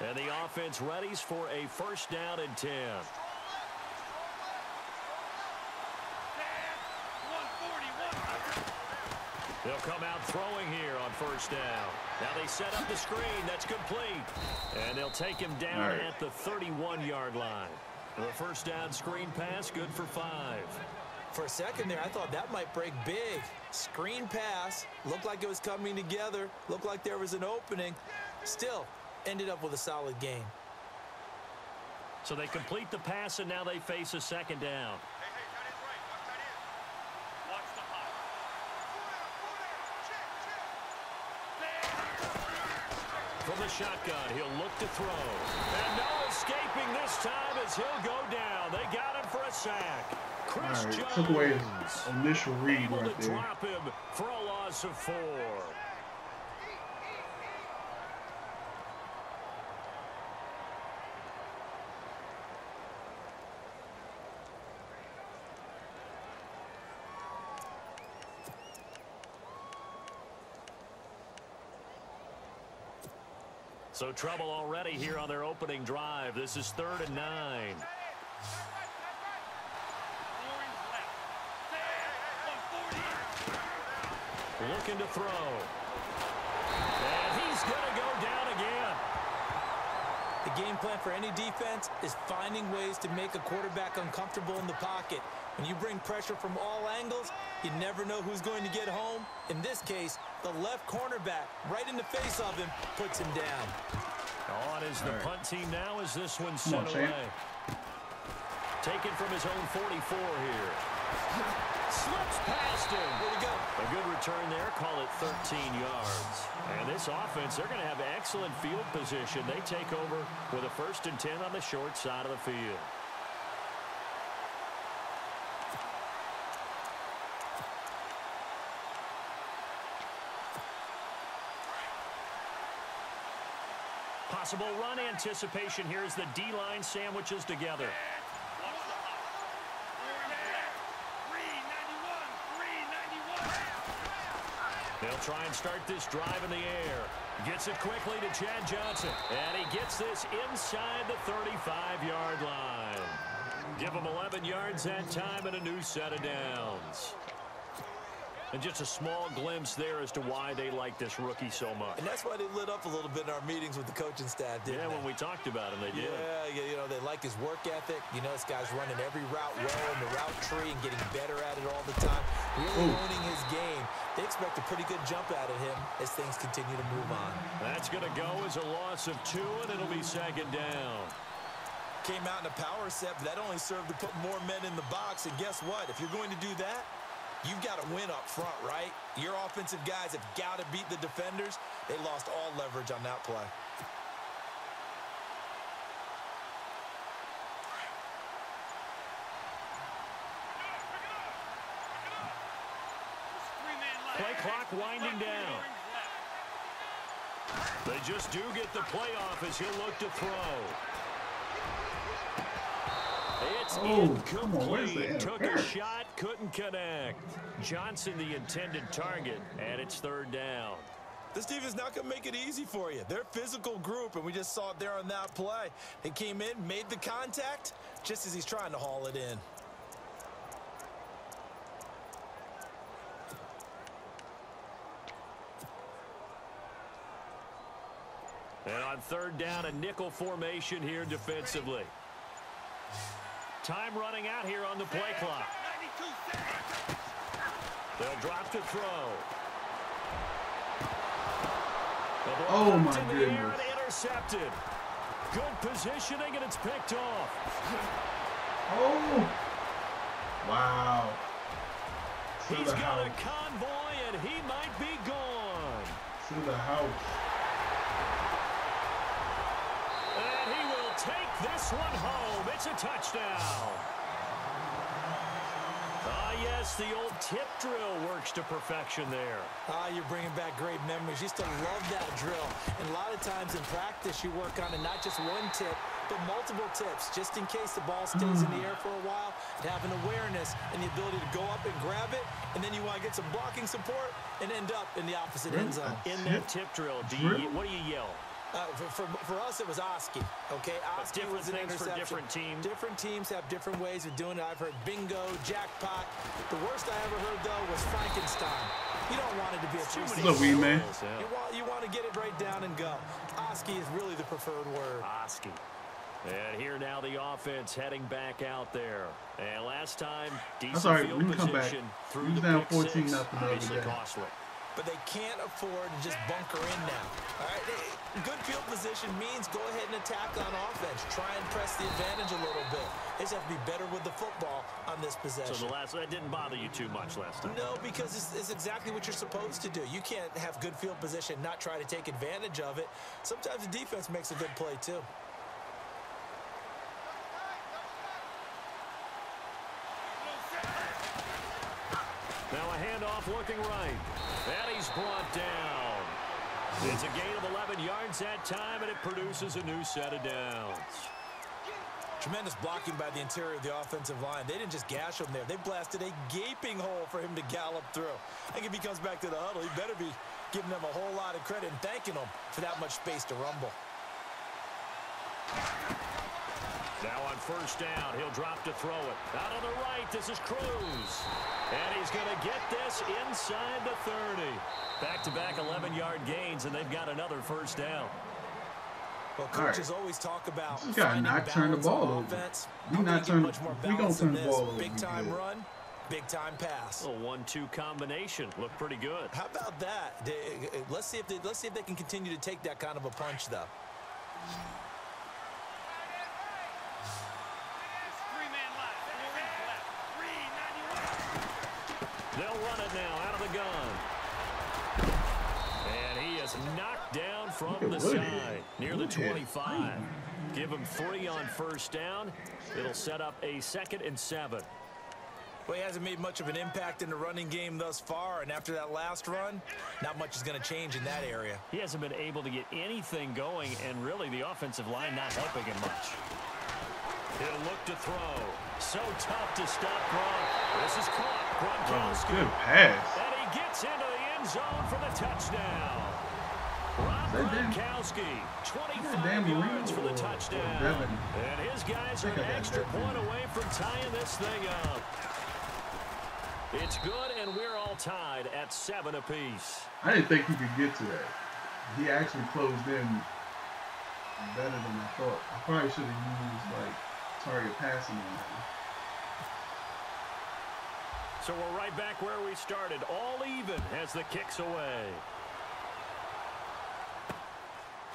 And the offense readies for a first down and 10. They'll come out throwing here on first down. Now they set up the screen. That's complete. And they'll take him down at the 31-yard line. The first down screen pass, good for 5. For a second there, I thought that might break big. Screen pass. Looked like it was coming together. Looked like there was an opening. Still, ended up with a solid game. So they complete the pass, and now they face a second down. From the shotgun, he'll look to throw. And no escaping this time as he'll go down. They got him for a sack. Chris Jones took away his initial read able right to there. drop him for a loss of 4. So trouble already here on their opening drive. This is 3rd and 9. Looking to throw. And he's going to go down again. The game plan for any defense is finding ways to make a quarterback uncomfortable in the pocket. When you bring pressure from all angles, you never know who's going to get home. In this case, the left cornerback, right in the face of him, puts him down. On is the punt team now as this one sent away. Taken from his own 44 here. Slips past him. Where'd he go? A good return there. Call it 13 yards. And this offense, they're going to have excellent field position. They take over with a 1st and 10 on the short side of the field. Possible run anticipation here as the D-line sandwiches together. They'll try and start this drive in the air. Gets it quickly to Chad Johnson. And he gets this inside the 35-yard line. Give him 11 yards that time and a new set of downs. And just a small glimpse there as to why they like this rookie so much. And that's why they lit up a little bit in our meetings with the coaching staff, didn't they? When we talked about him, they did. Yeah, you know, they like his work ethic. You know, this guy's running every route well in the route tree and getting better at it all the time. Really owning his game. They expect a pretty good jump out of him as things continue to move on. That's going to go as a loss of 2, and it'll be 2nd down. Came out in a power set, but that only served to put more men in the box. And guess what? If you're going to do that, you've got to win up front, right? Your offensive guys have got to beat the defenders. They lost all leverage on that play. Play clock winding down. They just do get the playoff as he'll look to throw. It's incomplete. Took a shot, couldn't connect. Johnson the intended target, and it's 3rd down. This team is not going to make it easy for you. They're a physical group, and we just saw it there on that play. They came in, made the contact, just as he's trying to haul it in. And on third down, a nickel formation here defensively. Time running out here on the play clock. They'll drop to throw. Oh, my goodness. Intercepted. Good positioning, and it's picked off. Oh. Wow. He's got a convoy, and he might be gone. To the house. And he will take this one home. It's a touchdown. Yes, the old tip drill works to perfection there. You're bringing back great memories. Used to love that drill. And a lot of times in practice, you work on it, not just one tip, but multiple tips, just in case the ball stays in the air for a while, and have an awareness and the ability to go up and grab it, and then you want to get some blocking support and end up in the opposite end zone. In that tip drill, what do you yell? For us, it was Oski. Okay, Oski was an interception. For different teams. Different teams have different ways of doing it. I've heard bingo, jackpot. The worst I ever heard, though, was Frankenstein. You don't want it to be a three man. You want to get it right down and go. Oski is really the preferred word. Oski. And here now the offense heading back out there. And last time, decent field position through the pick six. Obviously costly. But they can't afford to just bunker in now. All right, good field position means go ahead and attack on offense. Try and press the advantage a little bit. They just have to be better with the football on this possession. So that didn't bother you too much last time? No, because it's exactly what you're supposed to do. You can't have good field position, not try to take advantage of it. Sometimes the defense makes a good play too. Now a handoff looking right. And he's brought down. It's a gain of 11 yards that time, and it produces a new set of downs. Tremendous blocking by the interior of the offensive line. They didn't just gash him there. They blasted a gaping hole for him to gallop through. I think if he comes back to the huddle, he better be giving them a whole lot of credit and thanking them for that much space to rumble. Now on first down, he'll drop to throw it. Out on the right, this is Cruz. And he's going to get this inside the 30. Back-to-back 11-yard gains, and they've got another first down. Well, coaches always talk about you gotta not turn the ball over. You not turn. We gonna turn the ball over. Big time run, big time pass. A 1-2 combination looked pretty good. How about that? Let's see if they can continue to take that kind of a punch, though. They'll run it now out of the gun. And he is knocked down from the side near the 25. Give him 3 on first down. It'll set up a 2nd and 7. Well, he hasn't made much of an impact in the running game thus far, and after that last run, not much is going to change in that area. He hasn't been able to get anything going, and really the offensive line not helping him much. He'll look to throw. So tough to stop Gronk. This is caught. Gronkowski. Good pass. And he gets into the end zone for the touchdown. Gronkowski, 25 yards for the touchdown. And his guys are an extra point away from tying this thing up. It's good, and we're all tied at 7 apiece. I didn't think he could get to that. He actually closed in better than I thought. I probably should have used, like, target passing on that. So we're right back where we started, all even as the kick's away.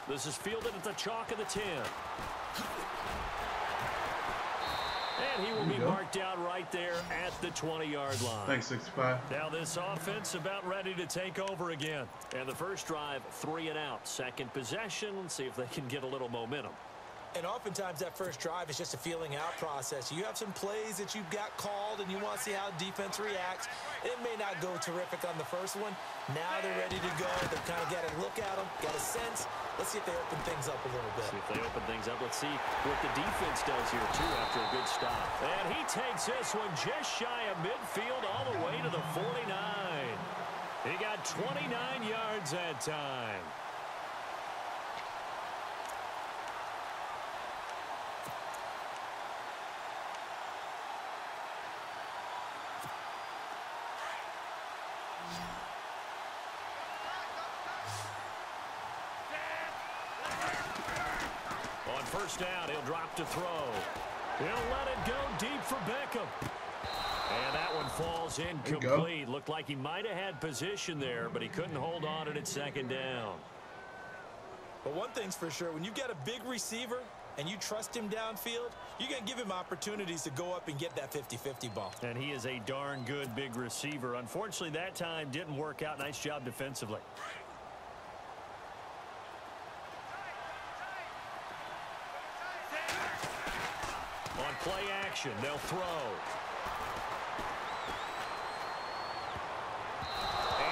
This is fielded at the chalk of the 10. And he will be marked out right there at the 20-yard line. Thanks, 65. Now this offense about ready to take over again. And the first drive, 3 and out. Second possession, let's see if they can get a little momentum. And oftentimes that first drive is just a feeling out process. You have some plays that you've got called and you want to see how defense reacts. It may not go terrific on the first one. Now they're ready to go. They've kind of got a look at them, got a sense. Let's see if they open things up a little bit. See if they open things up. Let's see what the defense does here, too, after a good stop. And he takes this one just shy of midfield all the way to the 49. He got 29 yards that time. first down, he'll drop to throw. He'll let it go deep for Beckham. And that one falls incomplete. Looked like he might have had position there, but he couldn't hold on at second down. But one thing's for sure, when you've got a big receiver and you trust him downfield, you're going to give him opportunities to go up and get that 50-50 ball. And he is a darn good big receiver. Unfortunately, that time didn't work out. Nice job defensively. On play action, they'll throw.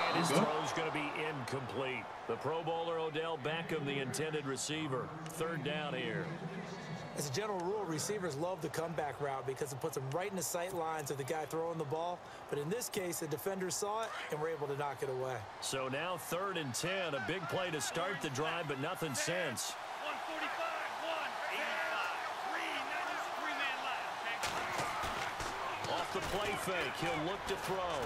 And his throw's going to be incomplete. The Pro Bowler Odell Beckham, the intended receiver. Third down here. As a general rule, receivers love the comeback route because it puts them right in the sight lines of the guy throwing the ball. But in this case, the defenders saw it and were able to knock it away. So now 3rd and 10, a big play to start the drive, but nothing since. 145, 185, 3-man line. Off the play fake, he'll look to throw.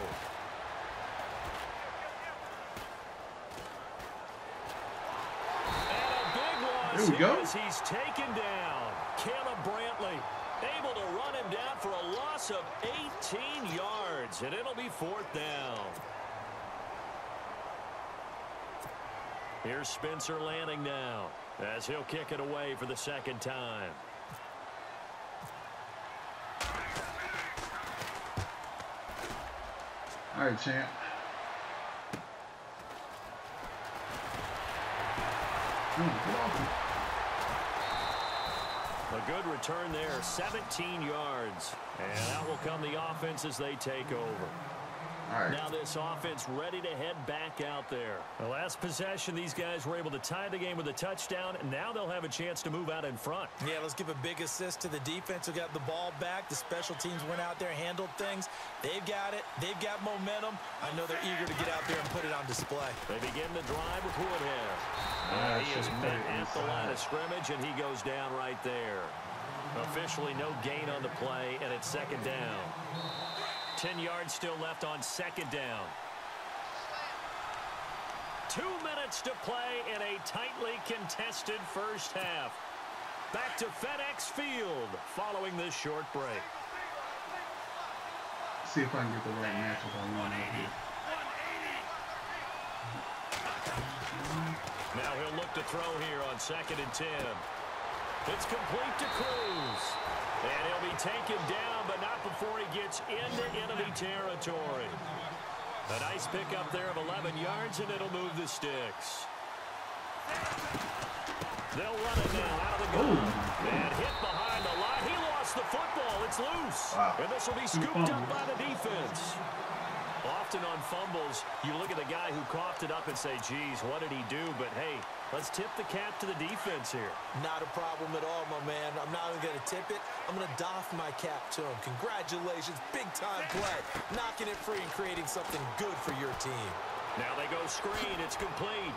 There we go. As he's taken down. Caleb Brantley able to run him down for a loss of 18 yards, and it'll be 4th down. Here's Spencer Lanning now as he'll kick it away for the 2nd time. All right, champ. A good return there, 17 yards. And out will come the offense as they take over. All right. Now this offense ready to head back out there. The last possession, these guys were able to tie the game with a touchdown, and now they'll have a chance to move out in front. Yeah, let's give a big assist to the defense who got the ball back. The special teams went out there, handled things. They've got it. They've got momentum. I know they're eager to get out there and put it on display. They begin the drive with Woodhead. He is met at the line of scrimmage, and he goes down right there. Officially no gain on the play, and it's 2nd down. 10 yards still left on 2nd down. 2 minutes to play in a tightly contested first half. Back to FedEx Field following this short break. See if I can get the right matchup on 180. Now he'll look to throw here on 2nd and 10. It's complete to Cruz. And he'll be taken down, but not before he gets into enemy territory. A nice pickup there of 11 yards, and it'll move the sticks. They'll run it now out of the gun. And hit behind the line. He lost the football. It's loose. Wow. And this will be scooped up by the defense. Often on fumbles, you look at the guy who coughed it up and say, geez, what did he do? But, hey, let's tip the cap to the defense here. Not a problem at all, my man. I'm not even going to tip it. I'm going to doff my cap to him. Congratulations. Big-time play. Knocking it free and creating something good for your team. Now they go screen. It's complete.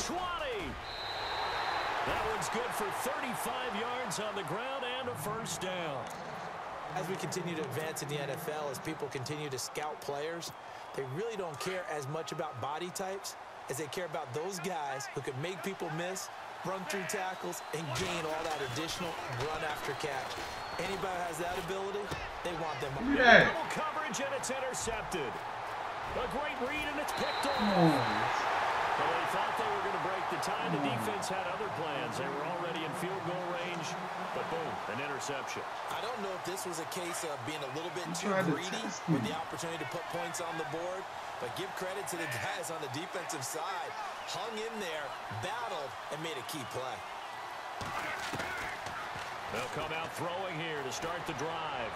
20. That one's good for 35 yards on the ground and a first down. As we continue to advance in the NFL, as people continue to scout players, they really don't care as much about body types as they care about those guys who can make people miss, run through tackles, and gain all that additional run after catch. Anybody who has that ability, they want them. Yeah. Double coverage, and it's intercepted. A great read, and it's picked off. Well, they thought they were going to break the tie. The defense had other plans. They were already in field goal range, but boom, an interception. I don't know if this was a case of being a little bit too greedy with the opportunity to put points on the board, but give credit to the guys on the defensive side. Hung in there, battled, and made a key play. They'll come out throwing here to start the drive.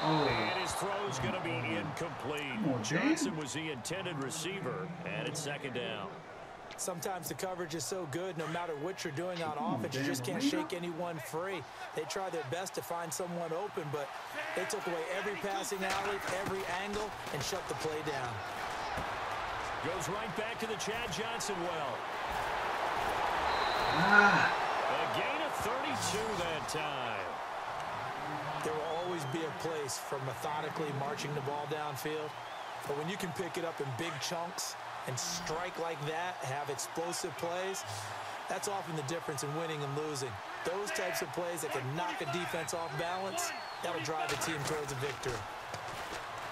And his throw's going to be incomplete. Johnson was the intended receiver, and it's 2nd down. Sometimes the coverage is so good, no matter what you're doing on offense, you just can't shake anyone free. They try their best to find someone open, but they took away every passing alley, every angle, and shut the play down. Goes right back to the Chad Johnson well. A gain of 32 that time. There will always be a place for methodically marching the ball downfield, but when you can pick it up in big chunks and strike like that, have explosive plays, that's often the difference in winning and losing. Those types of plays that can knock a defense off balance, that'll drive a team towards a victory.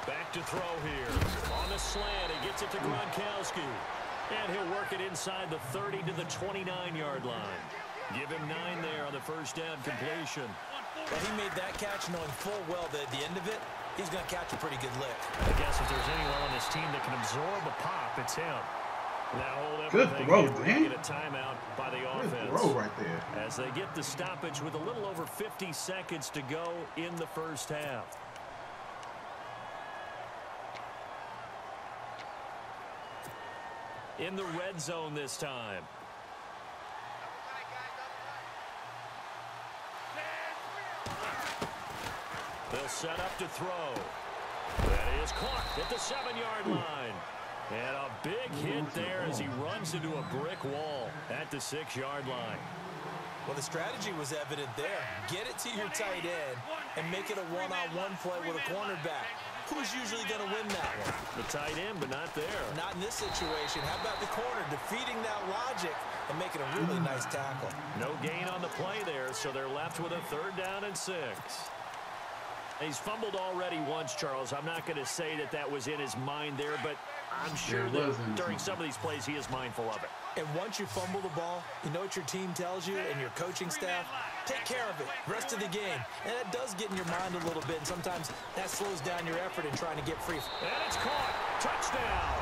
Back to throw here. On the slant, he gets it to Gronkowski. And he'll work it inside the 30 to the 29-yard line. Give him 9 there on the first down completion. Well, he made that catch knowing full well that at the end of it, he's going to catch a pretty good lick. I guess if there's anyone on this team that can absorb a pop, it's him. Now hold Good everything throw, here. Dan. Get a timeout by the Good offense. throw right there. As they get the stoppage with a little over 50 seconds to go in the first half. In the red zone this time. They'll set up to throw. That is caught at the 7-yard line. And a big hit there as he runs into a brick wall at the 6-yard line. Well, the strategy was evident there. Get it to your tight end and make it a one-on-one play with a cornerback. Who's usually going to win that one? The tight end, but not there. Not in this situation. How about the corner defeating that logic and making a really nice tackle? No gain on the play there, so they're left with a 3rd down and 6. He's fumbled already once, Charles. I'm not going to say that that was in his mind there, but I'm sure that during some of these plays he is mindful of it. And once you fumble the ball, you know what your team tells you and your coaching staff? Take care of it, rest of the game. And that does get in your mind a little bit, and sometimes that slows down your effort in trying to get free. And it's caught. Touchdown.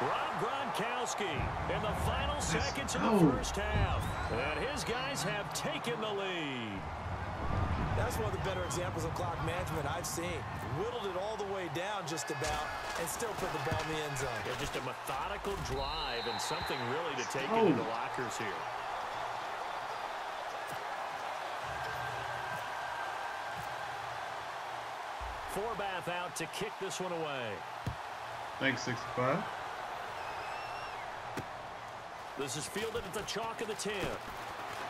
Rob Gronkowski in the final seconds of the first half. And his guys have taken the lead. That's one of the better examples of clock management I've seen. Whittled it all the way down just about and still put the ball in the end zone. Yeah, just a methodical drive and something really to take into the lockers here. Forbath out to kick this one away. Thanks, 65. This is fielded at the chalk of the 10.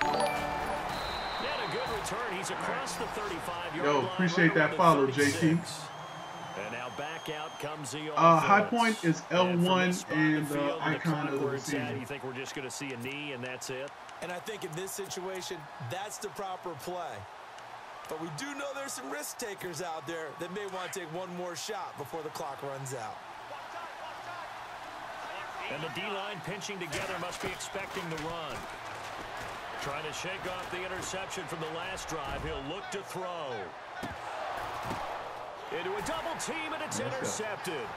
And a good return. He's across the 35-yard line. Appreciate that follow, JT. And now back out comes the high point is L1 and the icon of the receiver. You think we're just going to see a knee and that's it? And I think in this situation, that's the proper play. But we do know there's some risk takers out there that may want to take one more shot before the clock runs out. And the D-line pinching together must be expecting the run. Trying to shake off the interception from the last drive. He'll look to throw. Into a double team, and it's intercepted.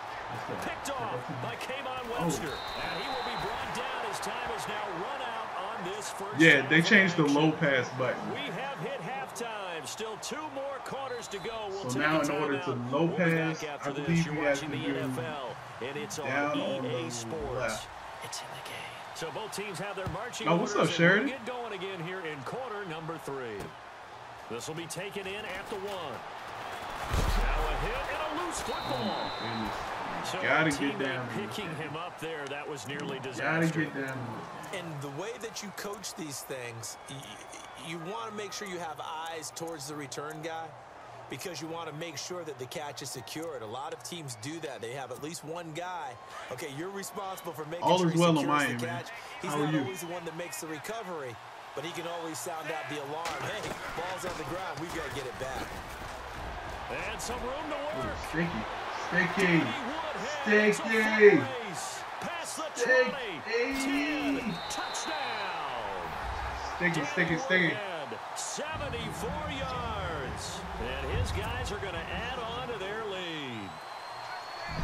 Picked off by K'Von Webster. And he will be brought down as time has now run out on this first. Yeah, they changed the low pass button. We have hit halftime. Still 2 more quarters to go. So now in order to low pass, I believe you have to do NFL, and it's down on on EA the Sports. left. It's in the game. So both teams have their marching Oh, what's orders, up, Sheridan? and we'll get going again here in quarter number 3. This will be taken in at the 1. Now a hit and a loose football. So Gotta get down. Picking him up there, that was nearly Gotta disastrous. get down. And the way that you coach these things, you want to make sure you have eyes towards the return guy because you want to make sure that the catch is secured. A lot of teams do that. They have at least one guy. Okay, you're responsible for making All sure is he well secures on my the end, man. catch. He's How are not you? always the one that makes the recovery, but he can always sound out the alarm. Hey, ball's on the ground. We've got to get it back. And some room to work. Sticky. Sticky. Sticky. Sticky. Past the 20. Sticky. 10. Touchdown. Sticky, sticky, sticky. And 74 yards. And his guys are going to add on to their lead.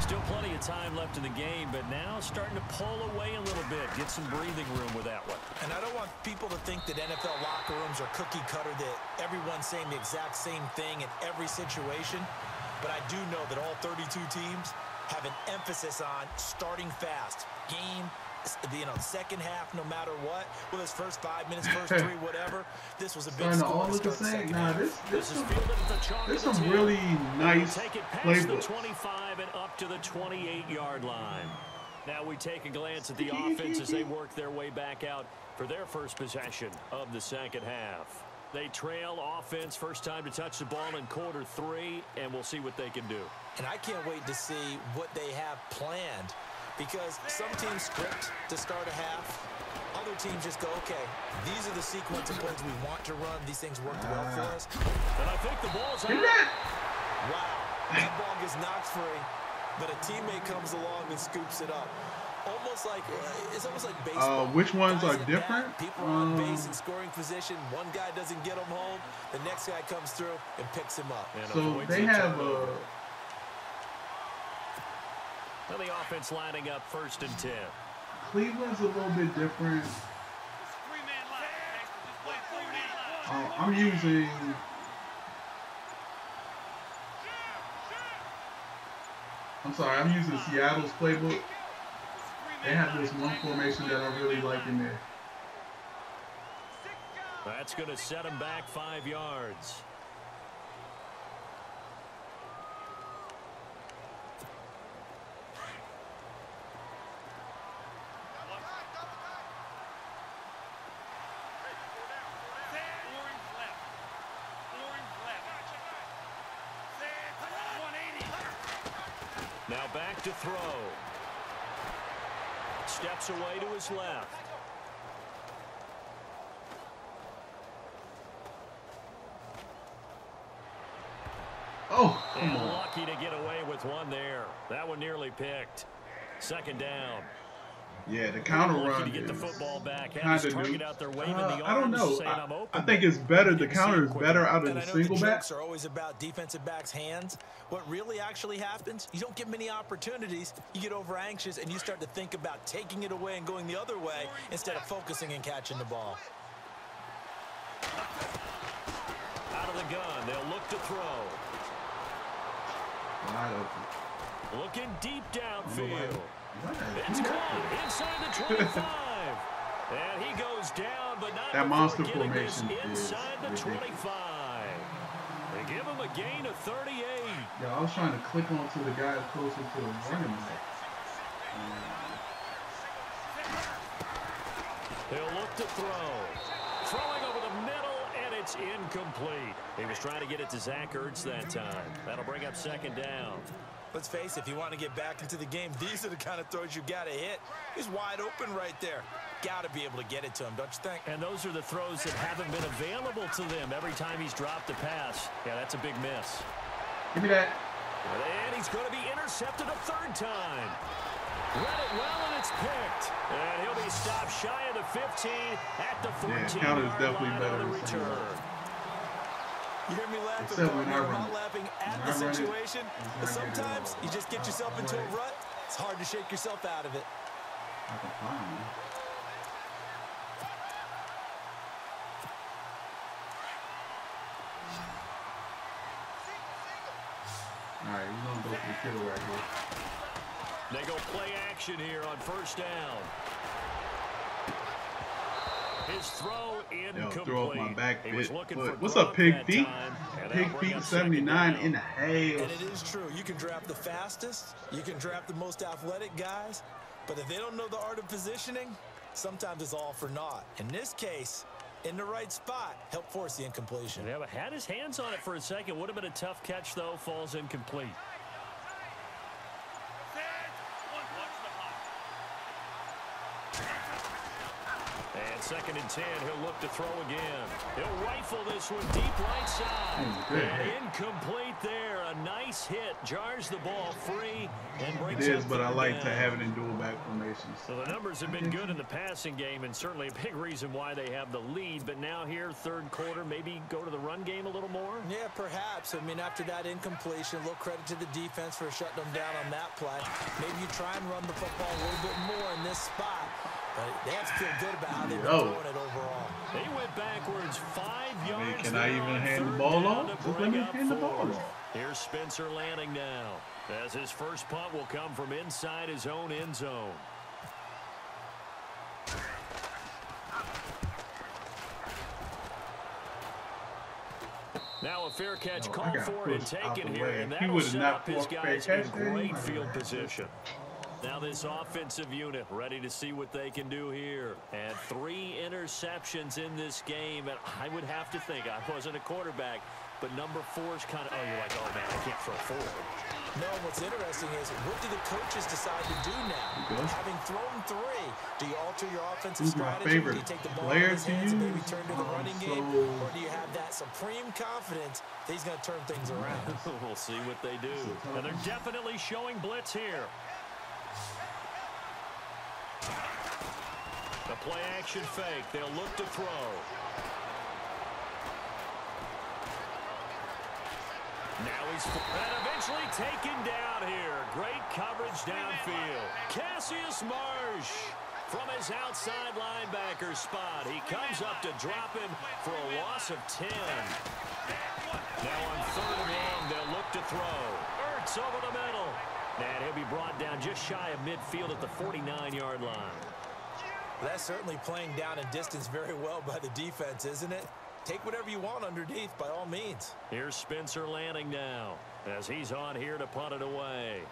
Still plenty of time left in the game, but now starting to pull away a little bit. Get some breathing room with that one. And I don't want people to think that NFL locker rooms are cookie cutter, that everyone's saying the exact same thing in every situation. But I do know that all 32 teams have an emphasis on starting fast. Game, second half, no matter what. Whether it's first 5 minutes, first 3, whatever. This was a big score all to look the start the same. second Nah, half. there's some really nice Take it past the playbooks. 25 and up to the 28-yard line. Now we take a glance at the offense as they work their way back out for their first possession of the second half. They trail offense, first time to touch the ball in quarter 3, and we'll see what they can do. And I can't wait to see what they have planned because some teams script to start a half. Other teams just go, okay, these are the sequence of plays we want to run. These things worked well for us. And I think the ball's out. Wow, that ball gets knocked free, but a teammate comes along and scoops it up. It's almost like baseball. Which ones Guys are at different? bat, people are on base in scoring position. One guy doesn't get him home. The next guy comes through and picks him up. And so they have so the offense lining up 1st and 10. Cleveland's a little bit different. I'm using. I'm using Seattle's playbook. They have this one formation that I really like in there. That's going to set him back 5 yards. Now back to throw. Steps away to his left. Oh, come and on. Lucky to get away with one there. That one nearly picked. 2nd down. Yeah, the counter Lucky run to get the is football back. kind of Target new. out there waving the arms, I don't know. saying, I'm open. I think it's better. The counter is better out of the single back. Jokes are always about defensive backs' hands. What really actually happens, you don't get many opportunities. You get over anxious, and you start to think about taking it away and going the other way instead of focusing and catching the ball. Out of the gun, they'll look to throw. Wide open. Looking deep downfield. It's caught inside the 25. And he goes down, but not that monster getting this formation inside the is 25. They give him a gain of 38. Yeah, I was trying to click onto the guy closer to the running back. He'll look to throw. Throwing over the middle, and it's incomplete. He was trying to get it to Zach Ertz that time. That'll bring up 2nd down. Let's face it, if you want to get back into the game, these are the kind of throws you got to hit. He's wide open right there. Got to be able to get it to him, don't you think? And those are the throws that haven't been available to them every time he's dropped a pass. Yeah, that's a big miss. Give me that. And he's going to be intercepted a 3rd time. Read it well, and it's picked. And he'll be stopped shy of the 15 at the 14-yard line on the return. You hear me laughing, Except when I'm not laughing at the situation, but sometimes you just get yourself into a rut. It's hard to shake yourself out of it. All right, we're going to go for the kill right here. They go play action here on 1st down. His throw incomplete. Throw up my back he was looking for What's up, Pig Feet? Pig Feet 79 in the hail. And it is true. You can draft the fastest. You can draft the most athletic guys. But if they don't know the art of positioning, sometimes it's all for naught. In this case, in the right spot, help force the incompletion. Yeah, but had his hands on it for a second. Would have been a tough catch, though. Falls incomplete. And 2nd and 10, he'll look to throw again. He'll rifle this one deep right side. And incomplete there. A nice hit. Jars the ball free and brings it is, but I like to have it in dual back formations. So the numbers have been good in the passing game and certainly a big reason why they have the lead. But now here, 3rd quarter, maybe go to the run game a little more? Yeah, perhaps. I mean, after that incompletion, a little credit to the defense for shutting them down on that play. Maybe you try and run the football a little bit more in this spot. But they have to feel good about how they've been throwing it overall. They went backwards 5 yards. Can I even hand the ball off? Just let me hand the ball off. Here's Spencer Lanning now, as his first punt will come from inside his own end zone. Now a fair catch called for and taken here, and that will set up his guys in great field position. Now this offensive unit ready to see what they can do here. And 3 interceptions in this game, and I would have to think, I wasn't a quarterback, but number 4's kind of, oh, you're like, oh, man, I can't throw 4. No, what's interesting is, what do the coaches decide to do now? Having thrown 3, do you alter your offensive strategy? Do you take the ball in his hands and maybe turn to the running game? Or do you have that supreme confidence that he's going to turn things around? We'll see what they do. And they're definitely showing blitz here. The play-action fake. They'll look to throw. Now he's and eventually taken down here. Great coverage downfield. Cassius Marsh from his outside linebacker spot. He comes up to drop him for a loss of 10. Now on 3rd and long, they'll look to throw. Ertz over the middle. And he'll be brought down just shy of midfield at the 49-yard line. That's certainly playing down in distance very well by the defense, isn't it? Take whatever you want underneath, by all means. Here's Spencer Lanning now, as he's on here to punt it away.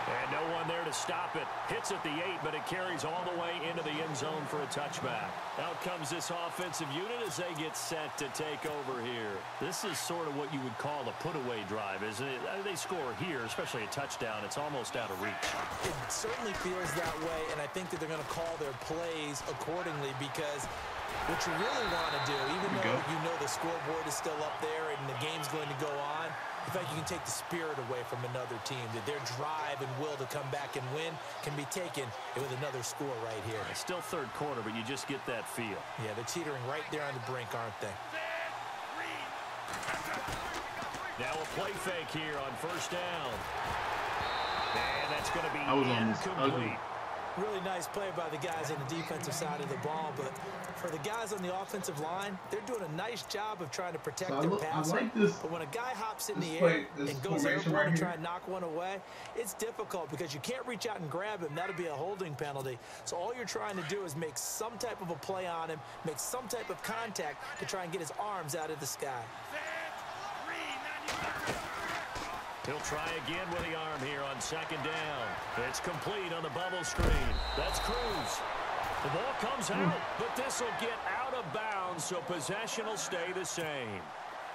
And no one there to stop it. Hits at the 8, but it carries all the way into the end zone for a touchback. Out comes this offensive unit as they get set to take over here. This is sort of what you would call a put-away drive, isn't it? They score here, especially a touchdown. It's almost out of reach. It certainly feels that way, and I think that they're going to call their plays accordingly because what you really want to do, even though you know the scoreboard is still up there and the game's going to go on, in fact, you can take the spirit away from another team, that their drive and will to come back and win can be taken with another score right here. It's still 3rd quarter, but you just get that feel. Yeah, they're teetering right there on the brink, aren't they? Now a play fake here on 1st down. And that's going to be incomplete. Really nice play by the guys on the defensive side of the ball, but for the guys on the offensive line, they're doing a nice job of trying to protect their passing. But when a guy hops in the air and goes airborne and try and knock one away, it's difficult because you can't reach out and grab him. That'll be a holding penalty. So all you're trying to do is make some type of a play on him, make some type of contact to try and get his arms out of the sky. He'll try again with the arm here on 2nd down. It's complete on the bubble screen. That's Cruz. The ball comes out, but this will get out of bounds, so possession will stay the same.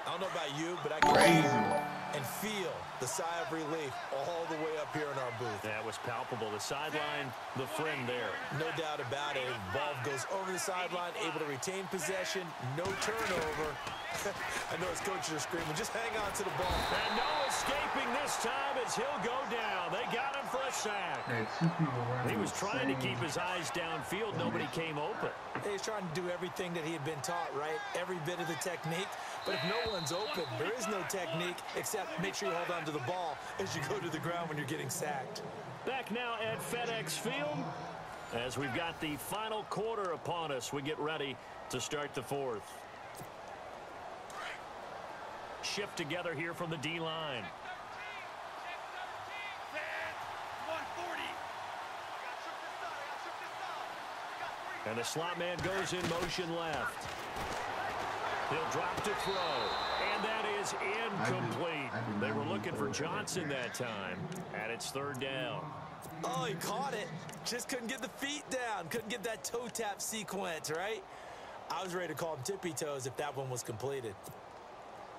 I don't know about you, but I can see and feel the sigh of relief all the way up here in our booth. That was palpable. The sideline, the friend there. No doubt about it. Ball goes over the sideline, able to retain possession, no turnover. I know his coaches are screaming, just hang on to the ball. And no escaping this time as he'll go down. They got him for a sack. He was trying to keep his eyes downfield. Nobody came open. He's trying to do everything that he had been taught, right? Every bit of the technique. But if no one's open, there is no technique except make sure you hold on to the ball as you go to the ground when you're getting sacked. Back now at FedEx Field as we've got the final quarter upon us. We get ready to start the 4th. Shift together here from the D-line. And the slot man goes in motion left. He'll drop to throw. And that is incomplete. They were looking for Johnson that time. And it's 3rd down. Oh, he caught it. Just couldn't get the feet down. Couldn't get that toe tap sequence, right? I was ready to call him tippy toes if that one was completed.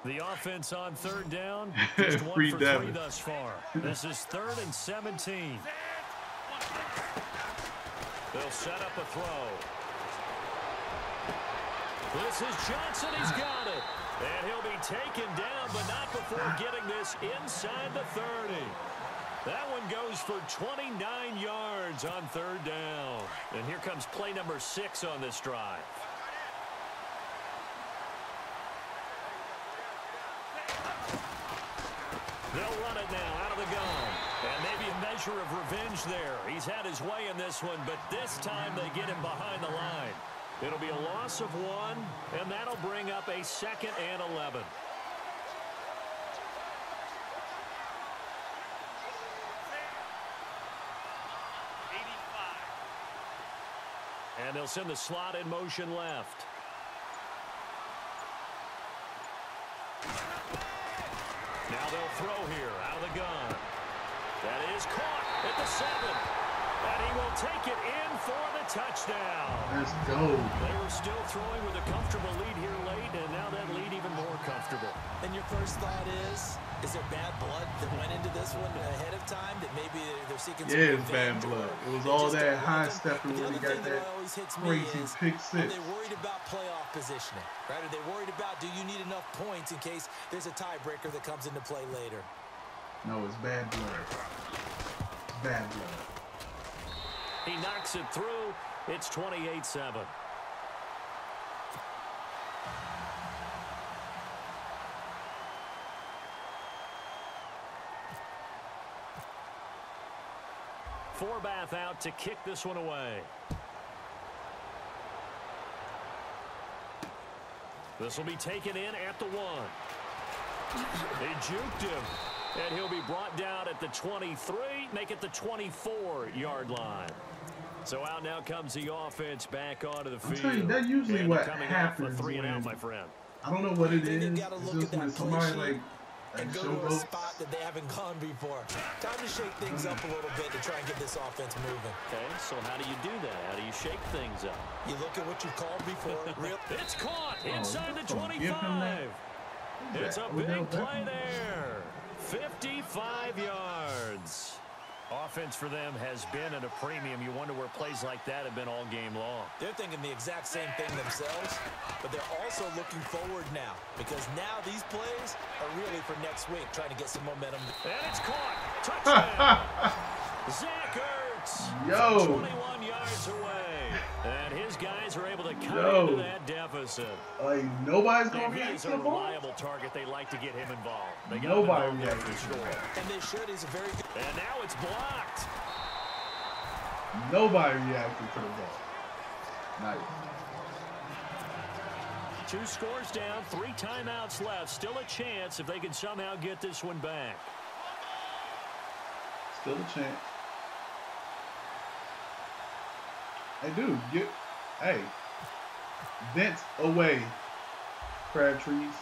The offense on 3rd down, just 1 for 3 thus far. This is 3rd and 17. They'll set up a throw. This is Johnson. He's got it. And he'll be taken down, but not before getting this inside the 30. That one goes for 29 yards on 3rd down. And here comes play number 6 on this drive. They'll run it now out of the gun. And maybe a measure of revenge there. He's had his way in this one, but this time they get him behind the line. It'll be a loss of 1, and that'll bring up a 2nd and 11. And they'll send the slot in motion left. Now they'll throw here out of the gun. That is caught at the 7. And he will take it in for the touchdown. Let's go. They were still throwing with a comfortable lead here late, and now that lead even more comfortable. And your first thought is there bad blood that went into this one ahead of time that maybe they're seeking some Yeah, it's bad blood. It was all that high stepping when he got that crazy pick Are six. they worried about playoff positioning? Right? Are they worried about do you need enough points in case there's a tiebreaker that comes into play later? No, it's bad blood. Bad blood. He knocks it through. It's 28-7. Forbath out to kick this one away. This will be taken in at the 1. They juked him. And he'll be brought down at the 23, make it the 24-yard line. So out now comes the offense back onto the field. I'm telling you, that's usually what happens. 3 and out, my friend. I don't know what it is. It's just when somebody and go to a spot that they haven't gone before. Time to shake things up a little bit to try and get this offense moving. Okay, so how do you do that? How do you shake things up? You look at what you called before. It's caught inside the 25. It's a big play there. 55 yards. Offense for them has been at a premium. You wonder where plays like that have been all game long. They're thinking the exact same thing themselves, but they're also looking forward now because now these plays are really for next week, trying to get some momentum. And it's caught. Touchdown. Zach Ertz. 21 yards away. And his guys are able to cut into that deficit. Like, nobody's going to react He's to a the ball. reliable target. They like to get him involved. They got Nobody him involved reacts to score. And they should. He's a very good. And now it's blocked. Nobody reacted to the ball. Nice. 2 scores down, 3 timeouts left. Still a chance if they can somehow get this one back. Still a chance. Hey, dude, hey, vent away, Crabtrees.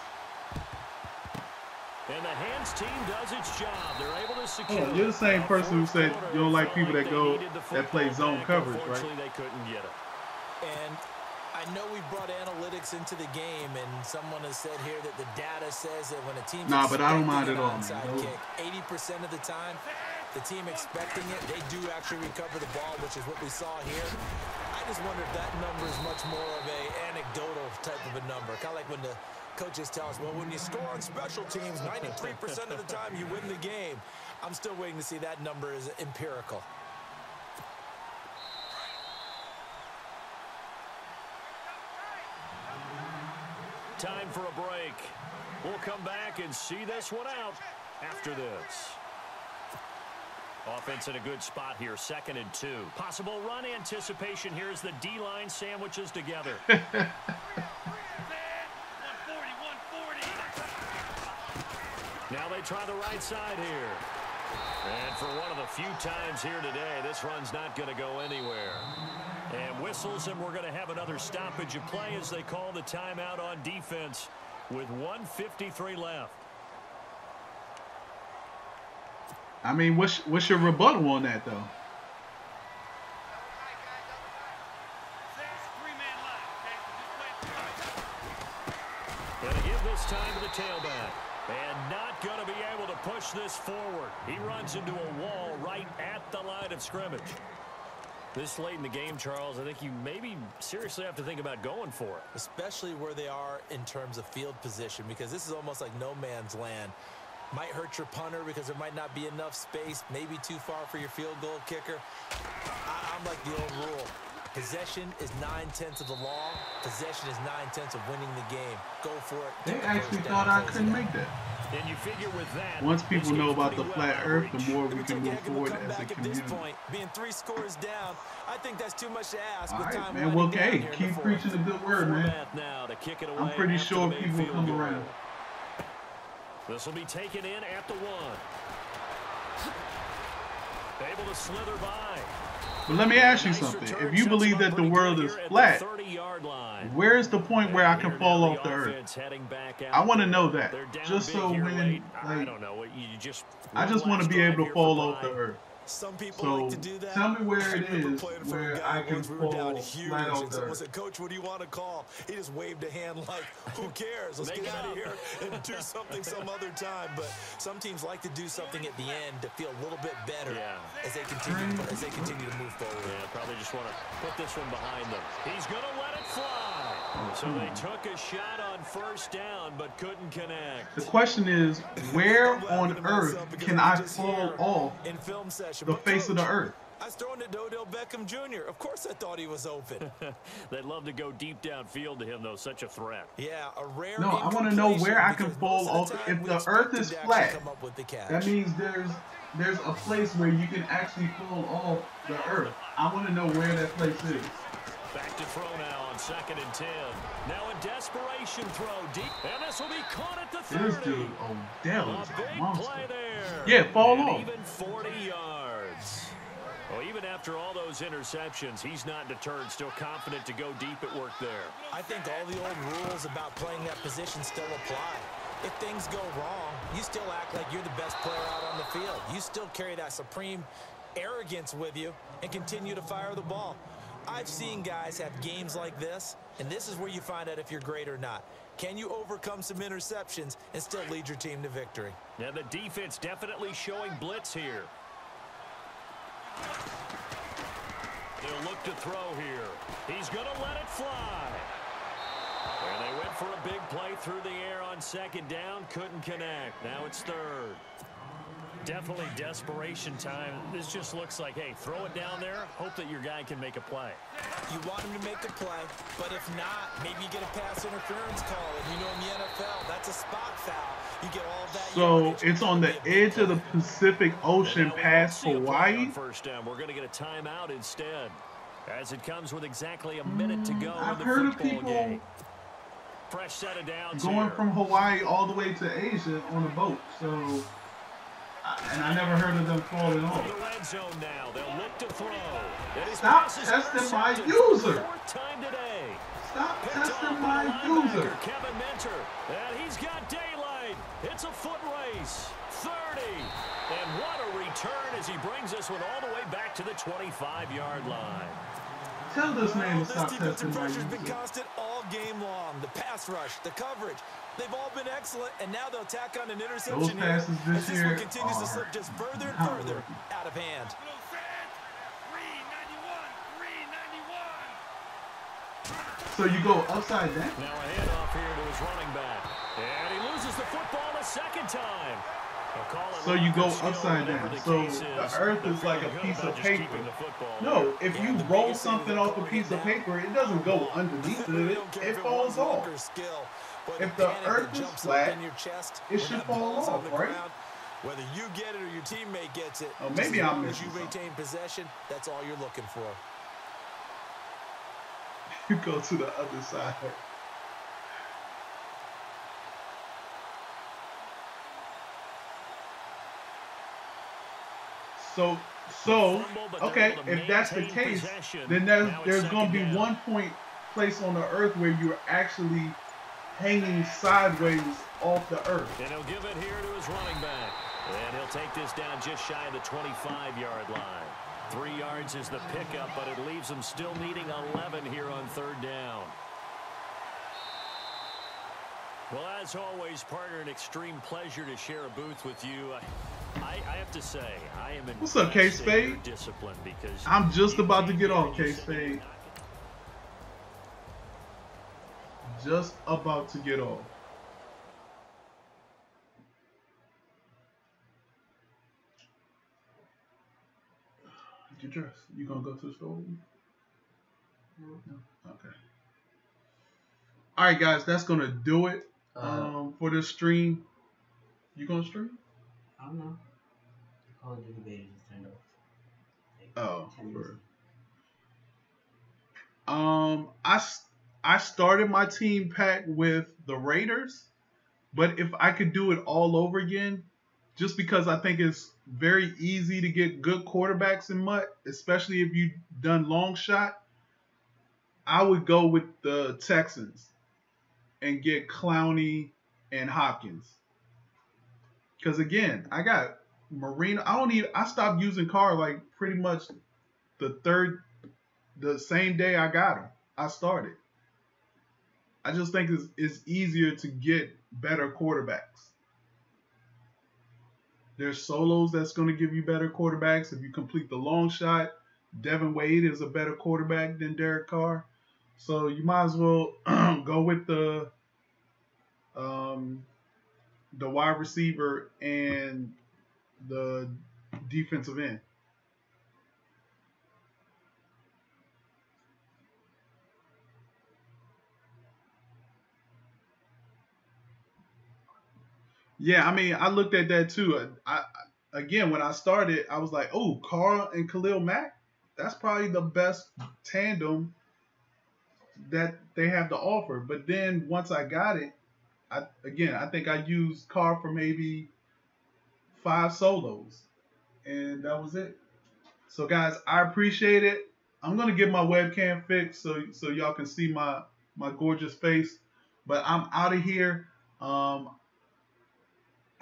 And the hands team does its job. They're able to secure. Oh, you're the same person who said you don't like people that play zone coverage, right? Unfortunately, they couldn't get it. And I know we brought analytics into the game, and someone has said here that the data says that when a team's but I don't mind at all. Kick, 80% of the time, the team expecting it, they do actually recover the ball, which is what we saw here. I just wonder if that number is much more of a anecdotal type of a number. Kind of like when the coaches tell us, well, when you score on special teams, 93% of the time you win the game. I'm still waiting to see that number is empirical. Time for a break. We'll come back and see this one out after this. Offense in a good spot here, 2nd and 2. Possible run anticipation here as the D-line sandwiches together. 140. Now they try the right side here. And for one of the few times here today, this run's not going to go anywhere. And whistles, and we're going to have another stoppage of play as they call the timeout on defense with 1:53 left. I mean, what's your rebuttal on that, though? Going to give this time to the tailback. And not going to be able to push this forward. He runs into a wall right at the line of scrimmage. This late in the game, Charles, I think you maybe seriously have to think about going for it. Especially where they are in terms of field position, because this is almost like no man's land. Might hurt your punter because there might not be enough space, maybe too far for your field goal kicker. I'm like the old rule. Possession is 9/10 of the law. Possession is 9/10 of winning the game. Go for it. They actually thought I couldn't make that. And you figure with that, once people know about the flat earth, the more we can move forward as a community. At this point, being 3 scores down, I think that's too much to ask. All right, man. Well, hey, keep preaching the good word, man. I'm pretty sure people will come around. This will be taken in at the 1. Able to slither by. But let me ask you something. If you believe that the world is flat, where is the point where I can fall off the earth? I want to know that. Just so when, like, I just want to be able to fall off the earth. Some people So like to do that. tell me where it is Playing for where a guy I can once we were down fall huge, flat off and the someone earth. said, "Coach, what do you want to call?" He just waved a hand like, "Who cares? Let's get out of here and do something some other time." But some teams like to do something at the end to feel a little bit better as they continue to move forward. Yeah, probably just want to put this one behind them. He's going to let it fly. So they took a shot on first down, but couldn't connect. The question is, where on earth can I fall off in film session, the face of the earth? I was throwing it to Odell Beckham Jr. Of course I thought he was open. They'd love to go deep downfield to him, though. Such a threat. Yeah, a rare. No, I want to know where I can fall off. If the earth is flat, that means there's a place where you can actually fall off the earth. I want to know where that place is. Back to throw now on 2nd and 10. Now a desperation throw deep, and this will be caught at the 30. This dude, Odell, is a big a monster. play there. Yeah, fall and off. Even 40 yards. Well, even after all those interceptions, he's not deterred, still confident to go deep at work there. I think all the old rules about playing that position still apply. If things go wrong, you still act like you're the best player out on the field. You still carry that supreme arrogance with you and continue to fire the ball. I've seen guys have games like this, and this is where you find out if you're great or not. Can you overcome some interceptions and still lead your team to victory? Yeah, the defense definitely showing blitz here. They'll look to throw here. He's going to let it fly. And they went for a big play through the air on 2nd down. Couldn't connect. Now it's 3rd. Definitely desperation time. This just looks like, hey, throw it down there. Hope that your guy can make a play. You want him to make a play, but if not, maybe you get a pass interference call. And you know in the NFL, that's a spot foul. You get all of that. So it's on the edge of the Pacific Ocean past Hawaii. First down. We're going to get a timeout instead, as it comes with exactly a minute to go I've in the heard of football people game. Fresh set of downs going here. from Hawaii all the way to Asia on a boat. So, and I never heard of them falling off. The red zone now. They'll look to throw. Stop testing my user. 4th time today. Stop testing my user. Kevin Minter, and he's got daylight. It's a foot race. 30. And what a return as he brings this one all the way back to the 25-yard line. Tell this man to stop This testing defensive my pressure's been user. constant all game long. The pass rush, the coverage, they've all been excellent, and now they'll tack on an interception Those passes here. this As year one continues to are slip just further and not further working. out of hand. 391. So you go upside down? Now a handoff here to his running back. And he loses the football a 2nd time. So you go upside down. So the earth is like a piece of paper. No, if you roll something off a piece of paper, it doesn't go underneath it. It falls off. If the earth is flat, it should fall off, right? Whether you get it or your teammate gets it, Oh, maybe I'm as missing you retain possession, that's all you're looking for. You go to the other side. So, okay, if that's the case, then there's going to be one point place on the earth where you're actually hanging sideways off the earth. And he'll give it here to his running back. And he'll take this down just shy of the 25-yard line. 3 yards is the pickup, but it leaves him still needing 11 here on 3rd down. Well, as always, partner, an extreme pleasure to share a booth with you. I have to say, I am What's up, K-Spade? Discipline because I'm just about to get off, K-Spade. Just about to get off. Get dressed. You gonna go to the store with me? No? Okay. All right, guys, that's gonna do it for this stream. You gonna stream? I don't know. Call of Duty beta just turned off. I started my team pack with the Raiders, but if I could do it all over again, just because I think it's very easy to get good quarterbacks in MUT, especially if you've done long shot. I would go with the Texans and get Clowney and Hopkins. Because again, I got Marino. I stopped using Carr like pretty much the same day I got him. I started. I just think it's easier to get better quarterbacks. There's solos that's going to give you better quarterbacks. If you complete the long shot, Devin Wade is a better quarterback than Derek Carr. So you might as well go with the wide receiver and the defensive end. Yeah, I mean, I looked at that too. Again, when I started, I was like, oh, Carr and Khalil Mack, that's probably the best tandem that they have to offer. But then once I got it, I think I used Carr for maybe 5 solos, and that was it. So guys, I appreciate it. I'm gonna get my webcam fixed so y'all can see my gorgeous face. But I'm out of here.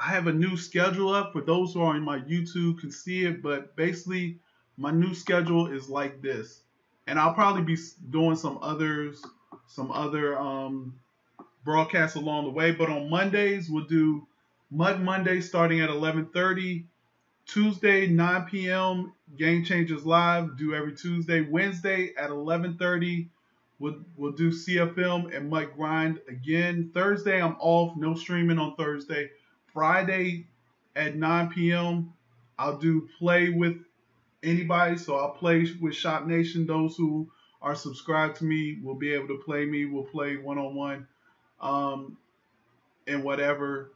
I have a new schedule up for those who are on my YouTube can see it, but basically my new schedule is like this, and I'll probably be doing some other broadcasts along the way. But on Mondays we'll do Mud Monday starting at 11:30. Tuesday 9 p.m. Game Changers Live, do every Tuesday. Wednesday at 11:30 we'll do CFM and MUT Grind again. Thursday I'm off, no streaming on Thursday. Friday at 9 p.m. I'll do play with anybody. So I'll play with Shop Nation. Those who are subscribed to me will be able to play me. We'll play one-on-one and whatever.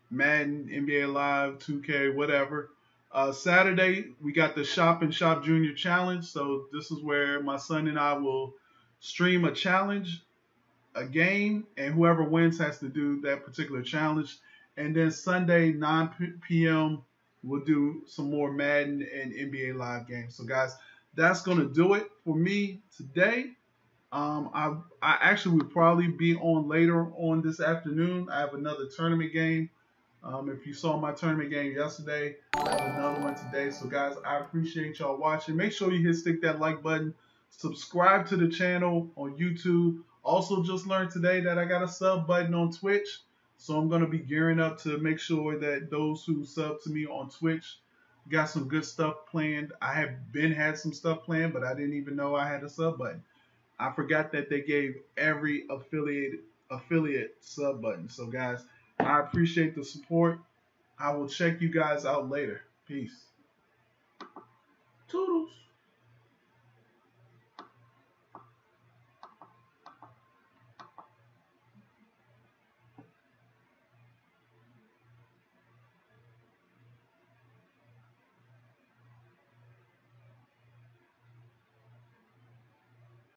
Madden, NBA Live, 2K, whatever. Saturday, we got the Shop and Shop Junior Challenge. So this is where my son and I will stream a challenge, a game, and whoever wins has to do that particular challenge. And then Sunday, 9 p.m., we'll do some more Madden and NBA Live games. So, guys, that's going to do it for me today. I actually would probably be on later on this afternoon. I have another tournament game. If you saw my tournament game yesterday, I have another one today. So, guys, I appreciate y'all watching. Make sure you stick that like button. Subscribe to the channel on YouTube. Also, just learned today that I got a sub button on Twitch. So I'm going to be gearing up to make sure that those who sub to me on Twitch got some good stuff planned. I have had some stuff planned, but I didn't even know I had a sub button. I forgot that they gave every affiliate sub button. So guys, I appreciate the support. I will check you guys out later. Peace. Toodles.